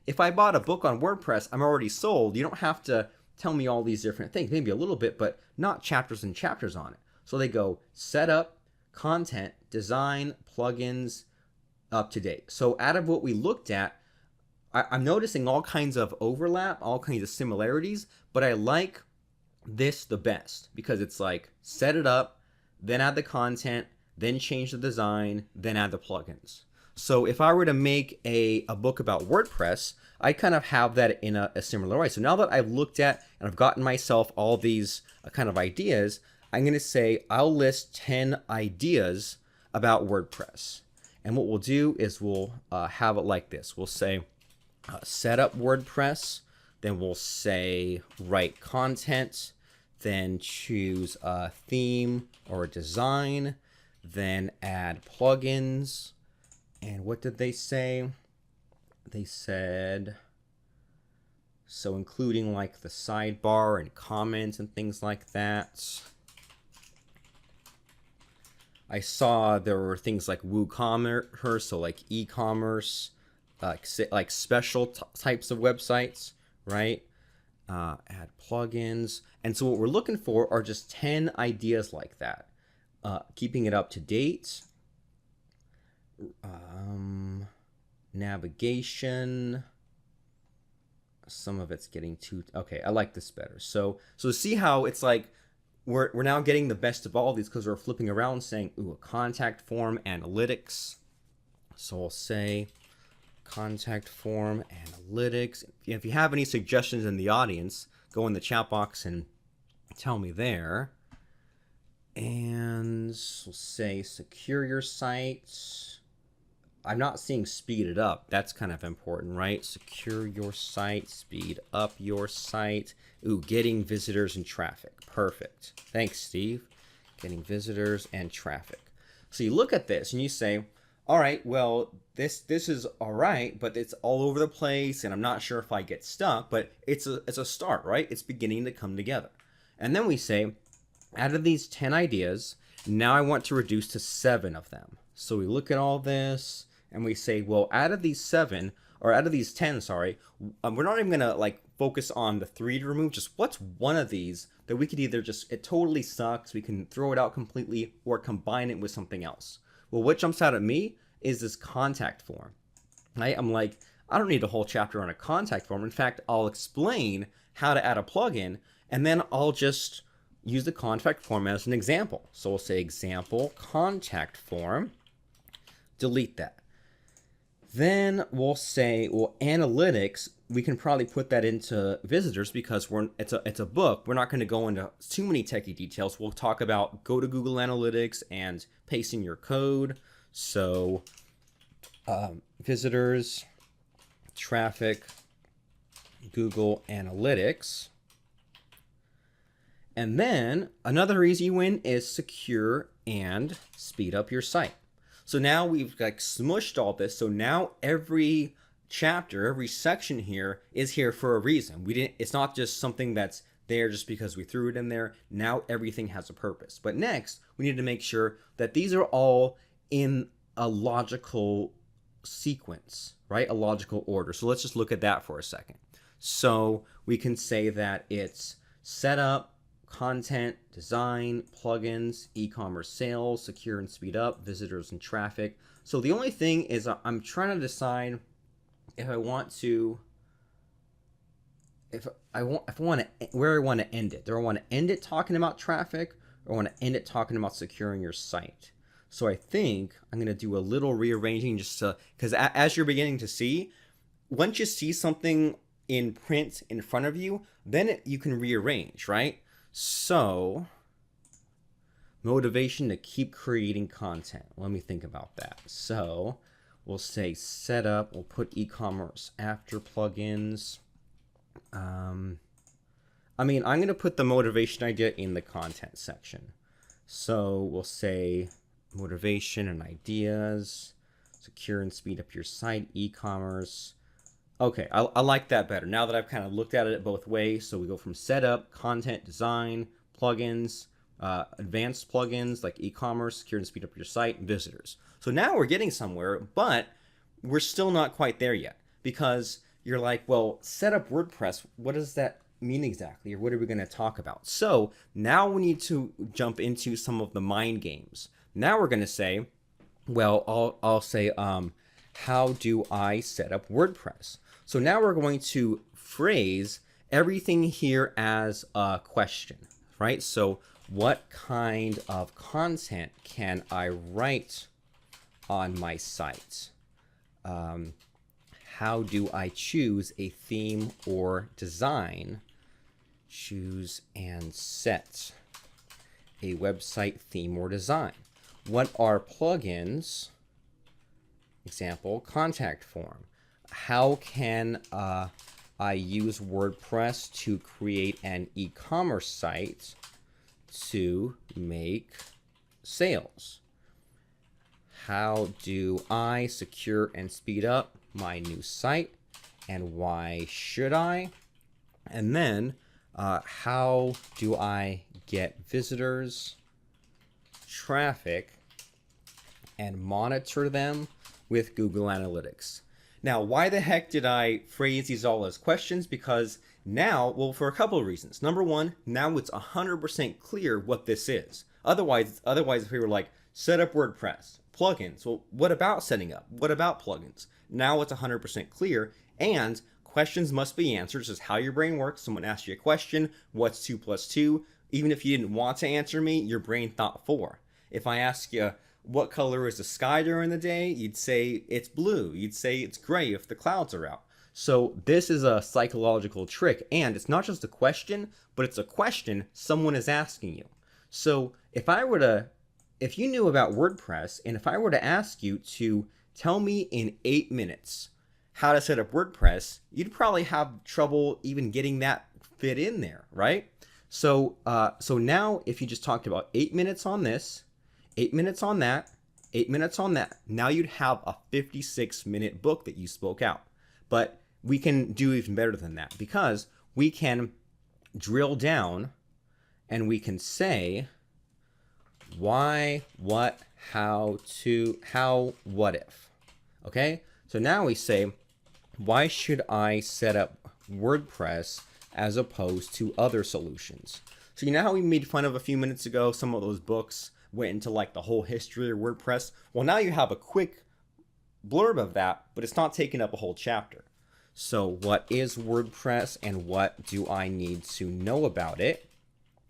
If I bought a book on WordPress, I'm already sold. You don't have to tell me all these different things, maybe a little bit, but not chapters and chapters on it. So they go setup, content, design, plugins, up to date. So out of what we looked at, I'm noticing all kinds of overlap, all kinds of similarities, but I like this the best because it's like set it up, then add the content, then change the design, then add the plugins. So if I were to make a book about WordPress, I kind of have that in a similar way. So now that I've looked at and I've gotten myself all these kind of ideas, I'm going to say I'll list 10 ideas about WordPress. And what we'll do is we'll have it like this. We'll say set up WordPress, then we'll say write content, then choose a theme or a design, then add plugins. And what did they say? They said, so including like the sidebar and comments and things like that. I saw there were things like WooCommerce, so like e-commerce, like special types of websites, right? Add plugins. And so what we're looking for are just 10 ideas like that. Keeping it up to date. Navigation. Some of it's getting too, okay, I like this better. So see how it's like we're now getting the best of all these because we're flipping around saying, ooh, a contact form, analytics. So I'll say contact form, analytics. If you have any suggestions in the audience, go in the chat box and tell me there. And we'll say secure your site. I'm not seeing speed it up. That's kind of important, right? Secure your site, speed up your site. Ooh, getting visitors and traffic. Perfect. Thanks, Steve. Getting visitors and traffic. So you look at this and you say, all right, well, this is all right, but it's all over the place and I'm not sure if I get stuck, but it's a start, right? It's beginning to come together. And then we say, out of these 10 ideas, now I want to reduce to 7 of them. So we look at all this and we say, well, out of these 10, sorry, we're not even gonna like focus on the 3 to remove, just what's one of these that we could either just, it totally sucks, we can throw it out completely or combine it with something else. Well, what jumps out at me is this contact form, right? I'm like, I don't need a whole chapter on a contact form. In fact, I'll explain how to add a plugin and then I'll just use the contact form as an example. So we'll say example contact form, delete that. Then we'll say, well, analytics, we can probably put that into visitors because it's a book. We're not going to go into too many techie details. We'll talk about go to Google Analytics and pasting your code. So visitors, traffic, Google Analytics. And then another easy win is secure and speed up your site. So now we've like smushed all this. So now every chapter, every section here is here for a reason. It's not just something that's there just because we threw it in there. Now everything has a purpose. But next, we need to make sure that these are all in a logical sequence, right? A logical order. So let's just look at that for a second. So we can say that it's setup, content, design, plugins, e-commerce sales, secure and speed up, visitors and traffic. So the only thing is I'm trying to decide if I want to, where I want to end it. Do I want to end it talking about traffic, or I want to end it talking about securing your site? So I think I'm going to do a little rearranging just to, because as you're beginning to see, once you see something in print in front of you, then you can rearrange, right? So motivation to keep creating content. Let me think about that. So we'll say setup, we'll put e-commerce after plugins. I'm going to put the motivation idea in the content section. So we'll say motivation and ideas, secure and speed up your site, e-commerce. Okay, I like that better now that I've kind of looked at it both ways. So we go from setup, content, design, plugins, advanced plugins like e-commerce, secure and speed up your site, and visitors. So now we're getting somewhere, but we're still not quite there yet, because you're like, well, set up WordPress, what does that mean exactly, or what are we going to talk about? So now we need to jump into some of the mind games. Now we're going to say, well, I'll say, how do I set up WordPress? So now we're going to phrase everything here as a question, right? So what kind of content can I write on my site? How do I choose a theme or design? Choose and set a website theme or design. What are plugins? Example, contact form. How can I use WordPress to create an e-commerce site to make sales? How do I secure and speed up my new site, and why should I? And then how do I get visitors, traffic, and monitor them with Google Analytics? Now, why the heck did I phrase these all as questions? Because now, well, for a couple of reasons. Number one, now it's 100% clear what this is. Otherwise, if we were like, set up WordPress, plugins, well, what about setting up? What about plugins? Now it's 100% clear, and questions must be answered. This is how your brain works. Someone asks you a question, what's 2 plus 2? Even if you didn't want to answer me, your brain thought 4. If I ask you, what color is the sky during the day? You'd say it's blue. You'd say it's gray if the clouds are out. So this is a psychological trick, and it's not just a question, but it's a question someone is asking you. So if you knew about WordPress, and if I were to ask you to tell me in 8 minutes how to set up WordPress, you'd probably have trouble even getting that fit in there, right? So now if you just talked about 8 minutes on this, 8 minutes on that, 8 minutes on that, now you'd have a 56-minute book that you spoke out. But we can do even better than that, because we can drill down and we can say why, what, how, to, how, what if. Okay? So now we say, why should I set up WordPress as opposed to other solutions? So you know how we made fun of a few minutes ago, some of those books went into like the whole history of WordPress? Well, now you have a quick blurb of that, but it's not taking up a whole chapter. So what is WordPress, and what do I need to know about it?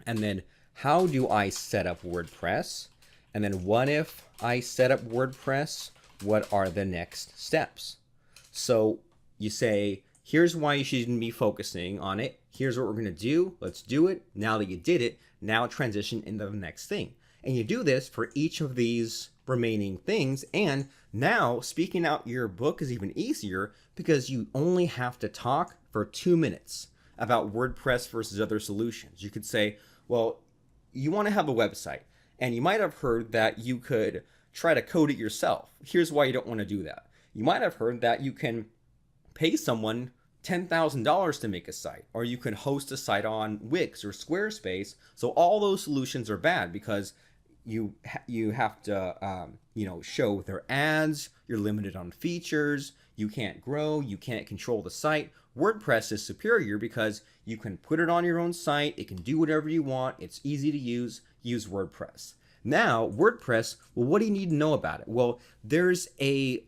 And then how do I set up WordPress? And then what if I set up WordPress? What are the next steps? So you say, here's why you shouldn't be focusing on it. Here's what we're going to do. Let's do it. Now that you did it, now transition into the next thing. And you do this for each of these remaining things. And now speaking out your book is even easier, because you only have to talk for 2 minutes about WordPress versus other solutions. You could say, well, you want to have a website, and you might have heard that you could try to code it yourself. Here's why you don't want to do that. You might have heard that you can pay someone $10,000 to make a site, or you can host a site on Wix or Squarespace. So all those solutions are bad because you have to show their ads. You're limited on features. You can't grow. You can't control the site. WordPress is superior because you can put it on your own site. It can do whatever you want. It's easy to use. Use WordPress. Now, WordPress, well, what do you need to know about it? Well, there's a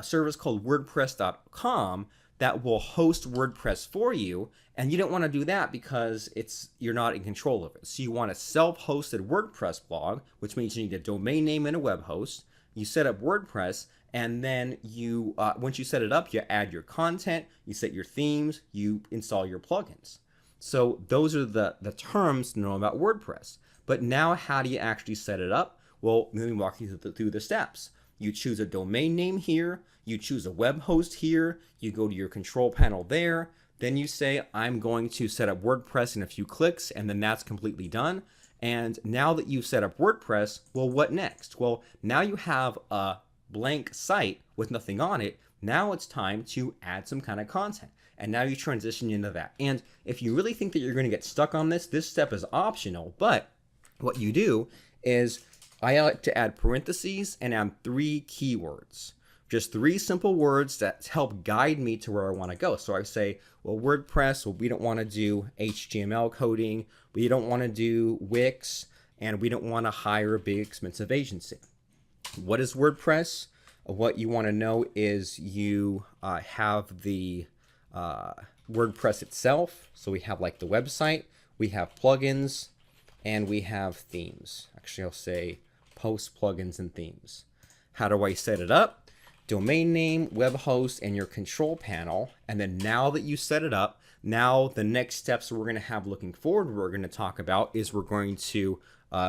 service called WordPress.com that will host WordPress for you, and you don't want to do that because you're not in control of it. So you want a self-hosted WordPress blog, which means you need a domain name and a web host. You set up WordPress, and then you once you set it up, you add your content, you set your themes, you install your plugins. So those are the terms to know about WordPress. But now how do you actually set it up? Well, let me walk you through the steps. You choose a domain name here, you choose a web host here, you go to your control panel there, then you say, I'm going to set up WordPress in a few clicks, and then that's completely done. And now that you've set up WordPress, well, what next? Well, now you have a blank site with nothing on it. Now it's time to add some kind of content. And now you transition into that. And if you really think that you're going to get stuck on this step is optional. But what you do is I like to add parentheses and add 3 keywords. Just 3 simple words that help guide me to where I want to go. So I say, well, WordPress, well, we don't want to do HTML coding, we don't want to do Wix, and we don't want to hire a big expensive agency. What is WordPress? What you want to know is you have the WordPress itself. So we have like the website, we have plugins, and we have themes. Actually, I'll say post plugins and themes. How do I set it up? Domain name, web host, and your control panel. And then now that you set it up, now the next steps we're going to have looking forward, we're going to talk about is we're going to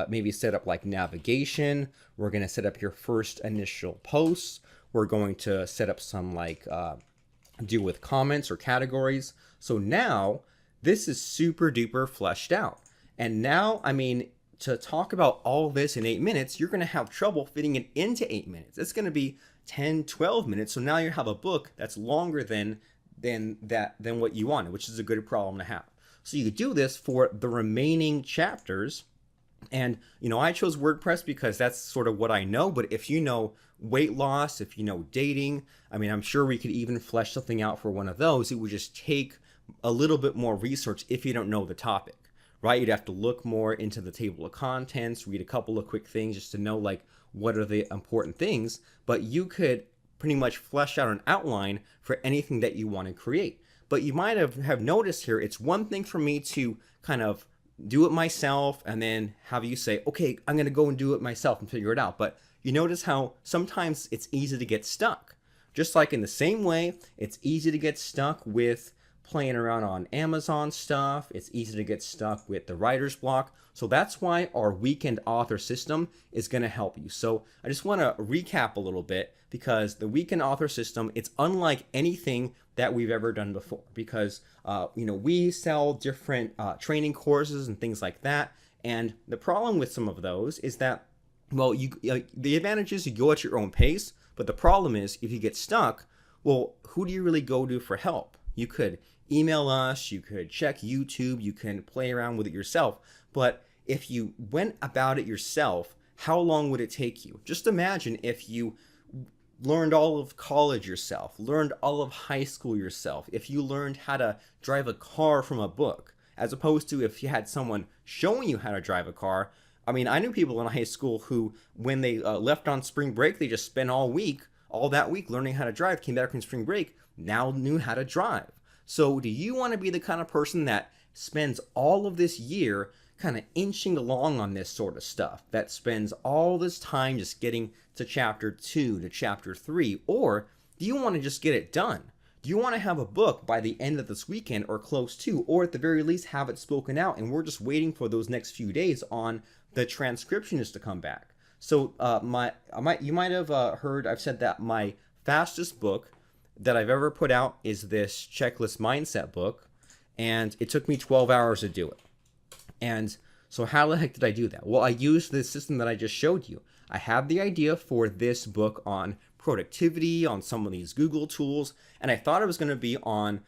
maybe set up like navigation. We're going to set up your first initial posts. We're going to set up some like deal with comments or categories. So now this is super duper fleshed out. And now, I mean, to talk about all this in 8 minutes, you're going to have trouble fitting it into 8 minutes. It's going to be 10, 12 minutes. So now you have a book that's longer than what you wanted, which is a good problem to have. So you do this for the remaining chapters. And, I chose WordPress because that's sort of what I know. But if you know weight loss, if you know dating, I mean, I'm sure we could even flesh something out for one of those. It would just take a little bit more research if you don't know the topic, right? You'd have to look more into the table of contents, read a couple of quick things just to know like what are the important things. But you could pretty much flesh out an outline for anything that you want to create. But you might have noticed here, it's one thing for me to kind of do it myself and then have you say, okay, I'm going to go and do it myself and figure it out. But you notice how sometimes it's easy to get stuck. Just like in the same way, it's easy to get stuck with playing around on Amazon stuff. It's easy to get stuck with the writer's block. So that's why our weekend author system is going to help you. So I just want to recap a little bit because the weekend author system, it's unlike anything that we've ever done before because, we sell different training courses and things like that. And the problem with some of those is that, well, the advantage is you go at your own pace. But the problem is if you get stuck, well, who do you really go to for help? You could email us, you could check YouTube, you can play around with it yourself. But if you went about it yourself, how long would it take you? Just imagine if you learned all of college yourself, learned all of high school yourself, if you learned how to drive a car from a book, as opposed to if you had someone showing you how to drive a car. I mean, I knew people in high school who, when they left on spring break, they just spent all that week learning how to drive, came back from spring break, now knew how to drive. So do you want to be the kind of person that spends all of this year kind of inching along on this sort of stuff, that spends all this time just getting to chapter 2 to chapter 3? Or do you want to just get it done? Do you want to have a book by the end of this weekend or close to, or at the very least have it spoken out and we're just waiting for those next few days on the transcriptionist to come back? So you might have heard I've said that my fastest book that I've ever put out is this checklist mindset book, and it took me 12 hours to do it. And so how the heck did I do that? Well, I used the system that I just showed you. I had the idea for this book on productivity, on some of these Google tools, and I thought it was going to be on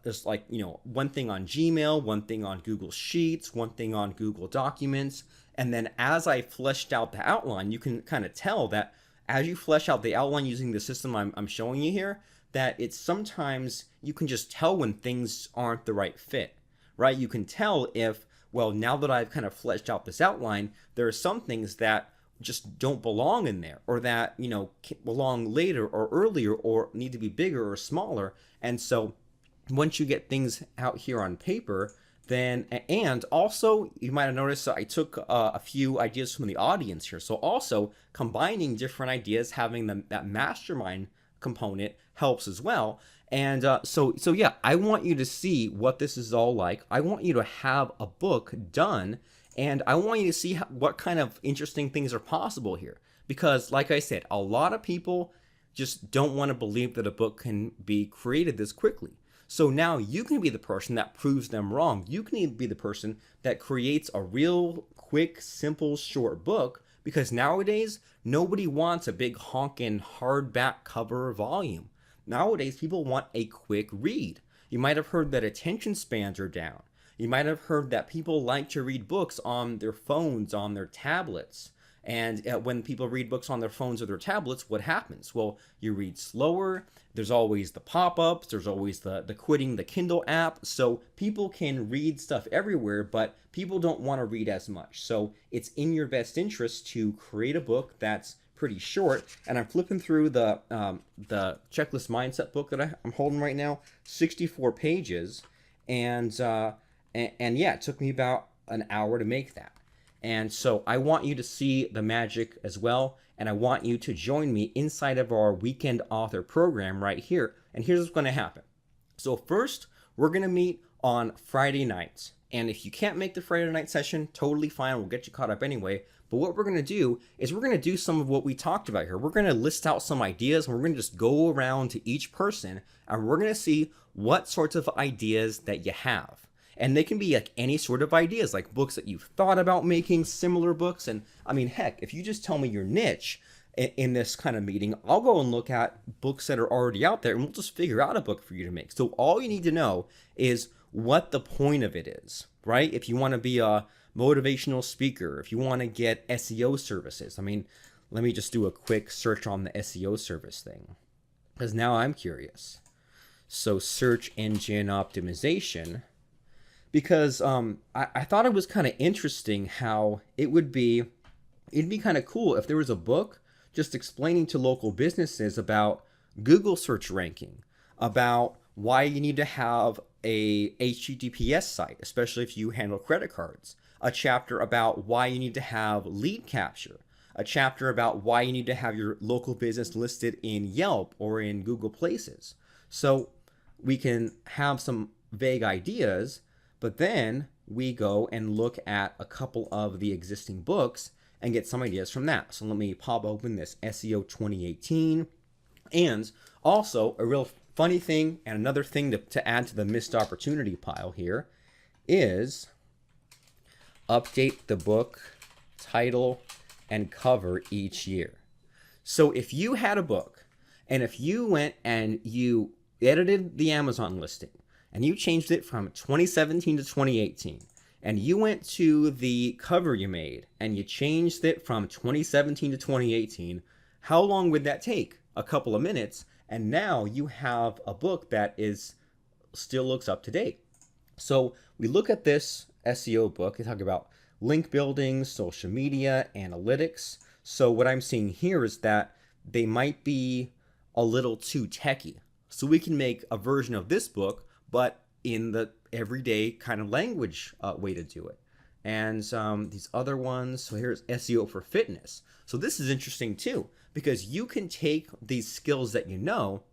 just like, one thing on Gmail, one thing on Google Sheets, one thing on Google Documents. And then as I fleshed out the outline, you can kind of tell that as you flesh out the outline using the system I'm showing you here, that it's sometimes you can just tell when things aren't the right fit, right? You can tell if, well, now that I've kind of fleshed out this outline, there are some things that just don't belong in there, or that, belong later or earlier, or need to be bigger or smaller. And so once you get things out here on paper, then, and also you might have noticed I took a few ideas from the audience here. So also combining different ideas, having that mastermind component helps as well. And so yeah, I want you to see what this is all like. I want you to have a book done, and I want you to see what kind of interesting things are possible here. Because like I said, a lot of people just don't want to believe that a book can be created this quickly. So now you can be the person that proves them wrong. You can be the person that creates a real quick, simple, short book, because nowadays nobody wants a big honking hardback cover volume. Nowadays people want a quick read. You might have heard that attention spans are down. You might have heard that people like to read books on their phones, on their tablets. And when people read books on their phones or their tablets, what happens? Well, you read slower. There's always the pop-ups. There's always the quitting the Kindle app. So people can read stuff everywhere, but people don't want to read as much. So it's in your best interest to create a book that's pretty short. And I'm flipping through the Checklist Mindset book that I'm holding right now, 64 pages. And yeah, it took me about an hour to make that. And so I want you to see the magic as well, and I want you to join me inside of our Weekend Author program right here. And here's what's going to happen. So first, we're going to meet on Friday nights. And if you can't make the Friday night session, totally fine. We'll get you caught up anyway. But what we're going to do is we're going to do some of what we talked about here. We're going to list out some ideas, and we're going to just go around to each person, and we're going to see what sorts of ideas that you have. And they can be like any sort of ideas, like books that you've thought about making, similar books. And I mean, heck, if you just tell me your niche in this kind of meeting, I'll go and look at books that are already out there, and we'll just figure out a book for you to make. So all you need to know is what the point of it is, right? If you want to be a motivational speaker, if you want to get SEO services. I mean, let me just do a quick search on the SEO service thing, because now I'm curious. So search engine optimization. Because I thought it was kind of interesting how it'd be kind of cool if there was a book just explaining to local businesses about Google search ranking, about why you need to have a HTTPS site, especially if you handle credit cards, a chapter about why you need to have lead capture, a chapter about why you need to have your local business listed in Yelp or in Google Places. So we can have some vague ideas, but then we go and look at a couple of the existing books and get some ideas from that. So let me pop open this SEO 2018. And also a real funny thing, and another thing to add to the missed opportunity pile here, is update the book title and cover each year. So if you had a book, and if you went and you edited the Amazon listing, and you changed it from 2017 to 2018, and you went to the cover you made and you changed it from 2017 to 2018, how long would that take? A couple of minutes, and now you have a book that still looks up to date. So we look at this SEO book. They talk about link building, social media, analytics. So what I'm seeing here is that they might be a little too techy. So we can make a version of this book, but in the everyday kind of language way to do it. And these other ones, so here's SEO for fitness. So this is interesting too, because you can take these skills that you know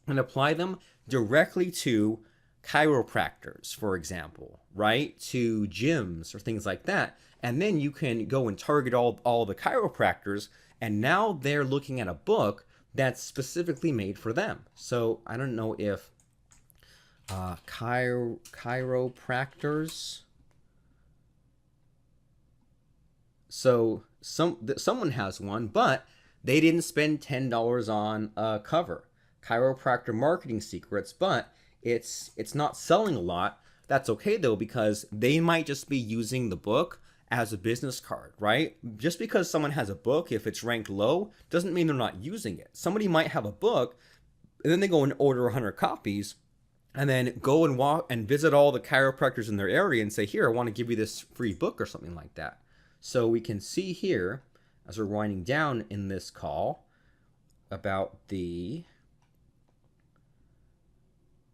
and apply them directly to chiropractors, for example, right? To gyms or things like that. And then you can go and target all the chiropractors, and now they're looking at a book that's specifically made for them. So I don't know if chiropractors. So someone has one, but They didn't spend $10 on a cover. Chiropractor Marketing Secrets, but it's not selling a lot. That's okay though, because they might just be using the book as a business card, right? Just because someone has a book, if it's ranked low, doesn't mean they're not using it. Somebody might have a book and then they go and order 100 copies and then go and walk and visit all the chiropractors in their area and say, here, I want to give you this free book or something like that. So we can see here, as we're winding down in this call, about the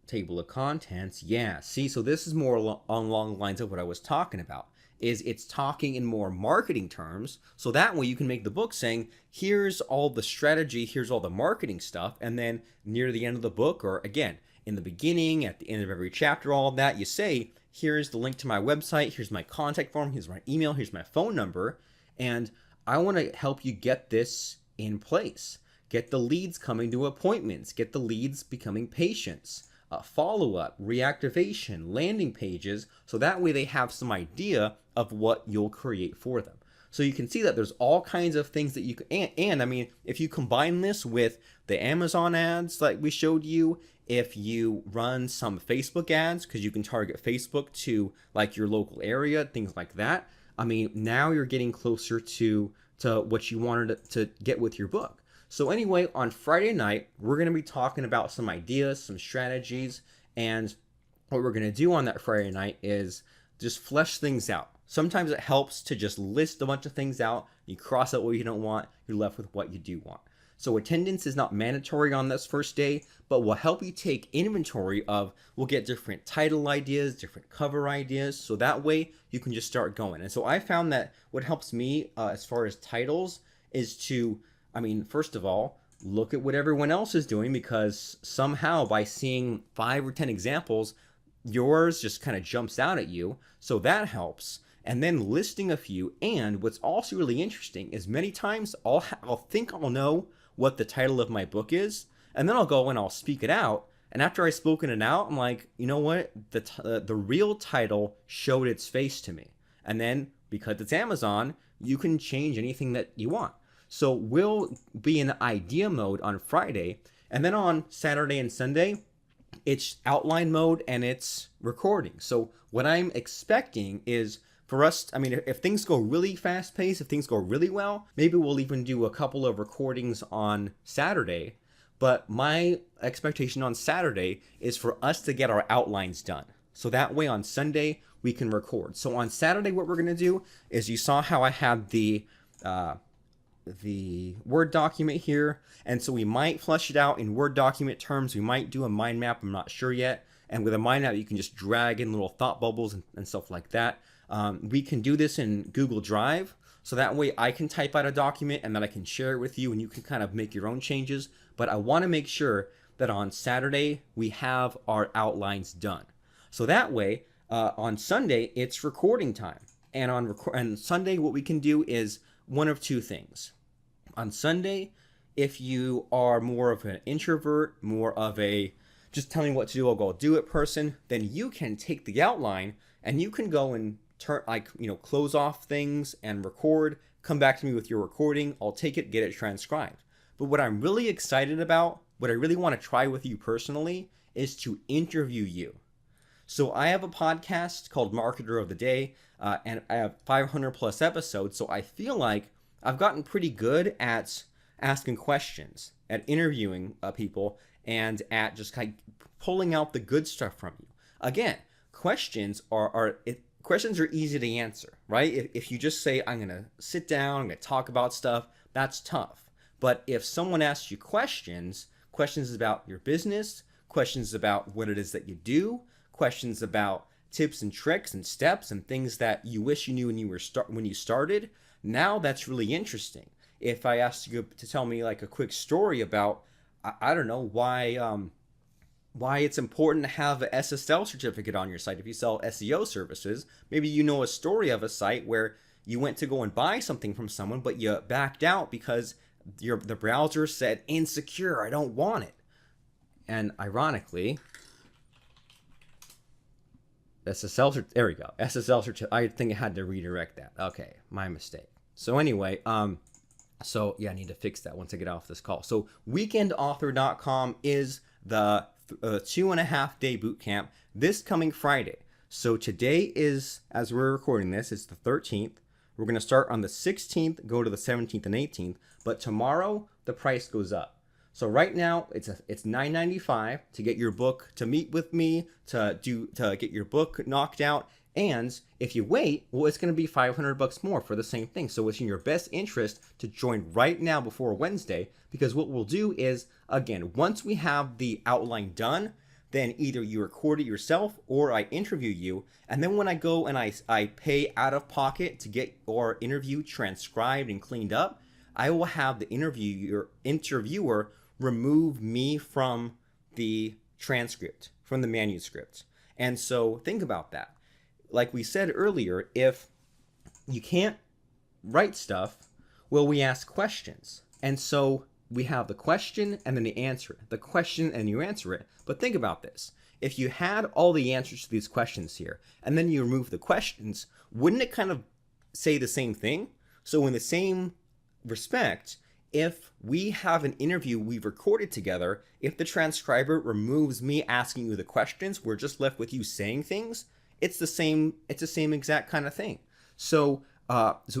table of contents. Yeah, see, so this is more along the lines of what I was talking about. Is it's talking in more marketing terms, so that way you can make the book saying, here's all the strategy, here's all the marketing stuff, and then near the end of the book, or again, in the beginning, at the end of every chapter, all of that, you say, here's the link to my website, here's my contact form, here's my email, here's my phone number, and I want to help you get this in place. Get the leads coming to appointments, get the leads becoming patients. Follow-up, reactivation, landing pages, so that way they have some idea of what you'll create for them. So you can see that there's all kinds of things that you can, and I mean, if you combine this with the Amazon ads like we showed you, if you run some Facebook ads, because you can target Facebook to like your local area, things like that, I mean, now you're getting closer to what you wanted to get with your book. So anyway, on Friday night, we're going to be talking about some ideas, some strategies, and what we're going to do on that Friday night is just flesh things out. Sometimes it helps to just list a bunch of things out. You cross out what you don't want, you're left with what you do want. So attendance is not mandatory on this first day, but will help you take inventory of, we'll get different title ideas, different cover ideas, so that way you can just start going. And so I found that what helps me as far as titles is to, I mean, first of all, look at what everyone else is doing, because somehow by seeing 5 or 10 examples, yours just kind of jumps out at you. So that helps. And then listing a few. And what's also really interesting is many times I'll think I'll know what the title of my book is, and then I'll go and I'll speak it out. And after I've spoken it out, I'm like, you know what? The real title showed its face to me. And then because it's Amazon, you can change anything that you want. So we'll be in idea mode on Friday, and then on Saturday and Sunday, it's outline mode and it's recording. So what I'm expecting is for us, I mean, if things go really fast paced, if things go really well, maybe we'll even do a couple of recordings on Saturday. But my expectation on Saturday is for us to get our outlines done. So that way on Sunday, we can record. So on Saturday, what we're going to do is, you saw how I had the Word document here, and so we might flesh it out in Word document terms. We might do a mind map, I'm not sure yet. And with a mind map, you can just drag in little thought bubbles and stuff like that. We can do this in Google Drive, so that way I can type out a document and then I can share it with you and you can kind of make your own changes. But I want to make sure that on Saturday we have our outlines done. So that way, on Sunday, it's recording time. And on Sunday, what we can do is one of two things. On Sunday, if you are more of an introvert, more of a just tell me what to do, I'll go do it person, then you can take the outline and you can go and close off things and record, come back to me with your recording, I'll take it, get it transcribed. But what I'm really excited about, what I really want to try with you personally, is to interview you. So I have a podcast called Marketer of the Day, and I have 500 plus episodes, so I feel like I've gotten pretty good at asking questions, at interviewing people, and at just kind of pulling out the good stuff from you. Again, questions are easy to answer, right? If you just say, I'm going to sit down, I'm going to talk about stuff, that's tough. But if someone asks you questions about your business, questions about what it is that you do, questions about tips and tricks and steps and things that you wish you knew when you started, now that's really interesting. If I asked you to tell me like a quick story about, I don't know, why it's important to have an SSL certificate on your site. If you sell SEO services, maybe you know a story of a site where you went to go and buy something from someone, but you backed out because the browser said insecure, I don't want it. And ironically, there we go. SSL certificate. I think I had to redirect that. Okay, my mistake. So anyway, So yeah, I need to fix that once I get off this call. So weekendauthor.com is the 2.5 day boot camp this coming Friday. So today is, as we're recording this, it's the 13th. We're going to start on the 16th, go to the 17th and 18th, but tomorrow the price goes up. So right now it's $9.95 to get your book, to meet with me, to get your book knocked out. And if you wait, well, it's going to be $500 more for the same thing. So it's in your best interest to join right now before Wednesday, because what we'll do is, again, once we have the outline done, then either you record it yourself or I interview you. And then when I go and I pay out of pocket to get our interview transcribed and cleaned up, I will have the interviewer remove me from the transcript, from the manuscript. And so think about that. Like we said earlier, if you can't write stuff, well, we ask questions. And so we have the question and then the answer, the question and you answer it. But think about this. If you had all the answers to these questions here, and then you remove the questions, wouldn't it kind of say the same thing? So in the same respect, if we have an interview we've recorded together, if the transcriber removes me asking you the questions, we're just left with you saying things, it's the same exact kind of thing. So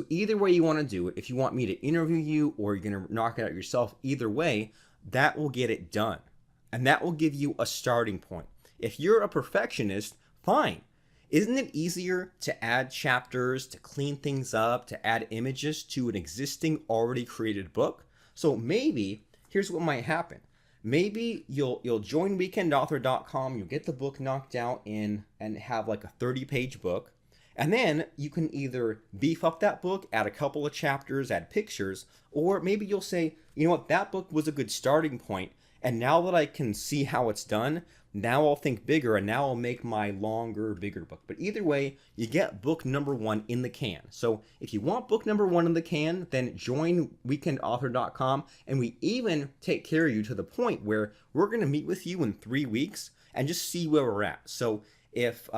either way you want to do it, if you want me to interview you or you're going to knock it out yourself, either way, that will get it done. And that will give you a starting point. If you're a perfectionist, fine. Isn't it easier to add chapters, to clean things up, to add images to an existing already created book? So maybe, here's what might happen. Maybe you'll join weekendauthor.com, you'll get the book knocked out in and have like a 30-page book. And then you can either beef up that book, add a couple of chapters, add pictures, or maybe you'll say, you know what, that book was a good starting point. And now that I can see how it's done, now I'll think bigger and now I'll make my longer, bigger book. But either way, you get book number 1 in the can. So if you want book number 1 in the can, then join weekendauthor.com, and we even take care of you to the point where we're going to meet with you in 3 weeks and just see where we're at. So if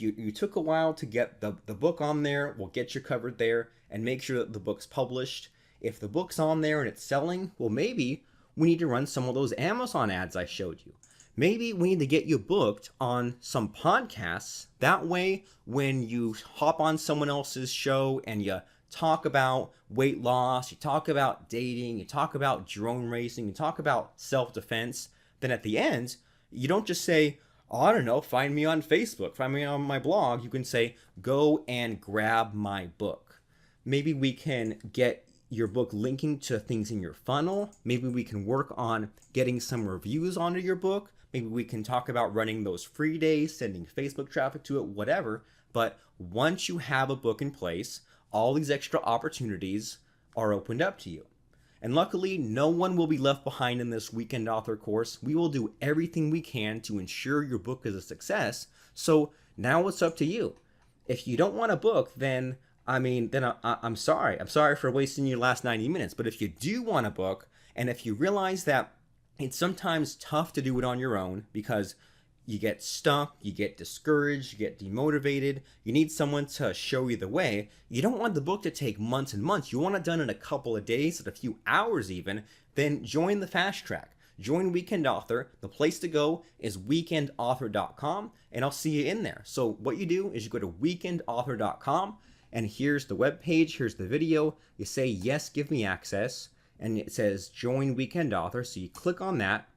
you took a while to get the book on there, we'll get you covered there and make sure that the book's published. If the book's on there and it's selling, well, maybe we need to run some of those Amazon ads I showed you. Maybe we need to get you booked on some podcasts. That way, when you hop on someone else's show and you talk about weight loss, you talk about dating, you talk about drone racing, you talk about self-defense, then at the end, you don't just say, oh, I don't know, find me on Facebook, find me on my blog. You can say, go and grab my book. Maybe we can get your book linking to things in your funnel. Maybe we can work on getting some reviews onto your book. Maybe we can talk about running those free days, sending Facebook traffic to it, whatever. But once you have a book in place, all these extra opportunities are opened up to you. And luckily, no one will be left behind in this Weekend Author course. We will do everything we can to ensure your book is a success. So now it's up to you. If you don't want a book, then I'm sorry. I'm sorry for wasting your last 90 minutes. But if you do want a book, and if you realize that it's sometimes tough to do it on your own because you get stuck, you get discouraged, you get demotivated, you need someone to show you the way, you don't want the book to take months and months, you want it done in a couple of days, a few hours even, then join the fast track. Join Weekend Author. The place to go is weekendauthor.com, and I'll see you in there. So what you do is you go to weekendauthor.com, and here's the web page, here's the video. You say, yes, give me access, and it says join Weekend Author. So you click on that,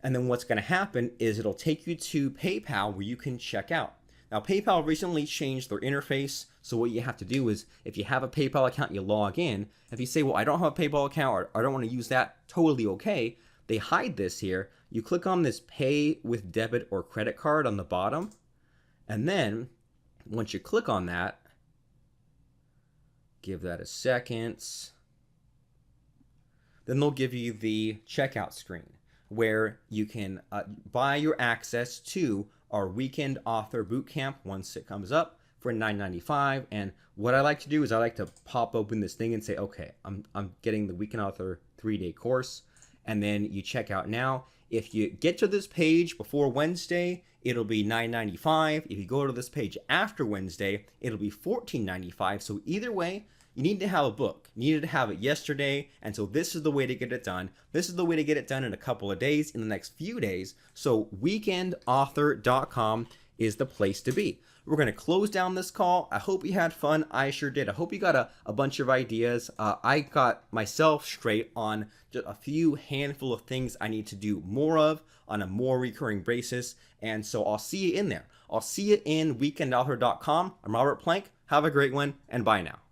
and then what's going to happen is it'll take you to PayPal where you can check out. Now, PayPal recently changed their interface, so what you have to do is if you have a PayPal account, you log in. If you say, well, I don't have a PayPal account or I don't want to use that, totally okay. They hide this here. You click on this pay with debit or credit card on the bottom, and then once you click on that, give that a second, then they'll give you the checkout screen where you can buy your access to our Weekend Author Bootcamp once it comes up for $9.95. And what I like to do is I like to pop open this thing and say, okay, I'm getting the Weekend Author 3-day course. And then you check out now. If you get to this page before Wednesday, it'll be $9.95. If you go to this page after Wednesday, it'll be $14.95. So either way, You need to have a book. You needed to have it yesterday, and so this is the way to get it done. This is the way to get it done in a couple of days, in the next few days. So weekendauthor.com is the place to be. We're going to close down this call. I hope you had fun. I sure did. I hope you got a bunch of ideas. I got myself straight on just a few handful of things I need to do more of on a more recurring basis. And so I'll see you in there. I'll see you in weekendauthor.com. I'm Robert Plank. Have a great one, and bye now.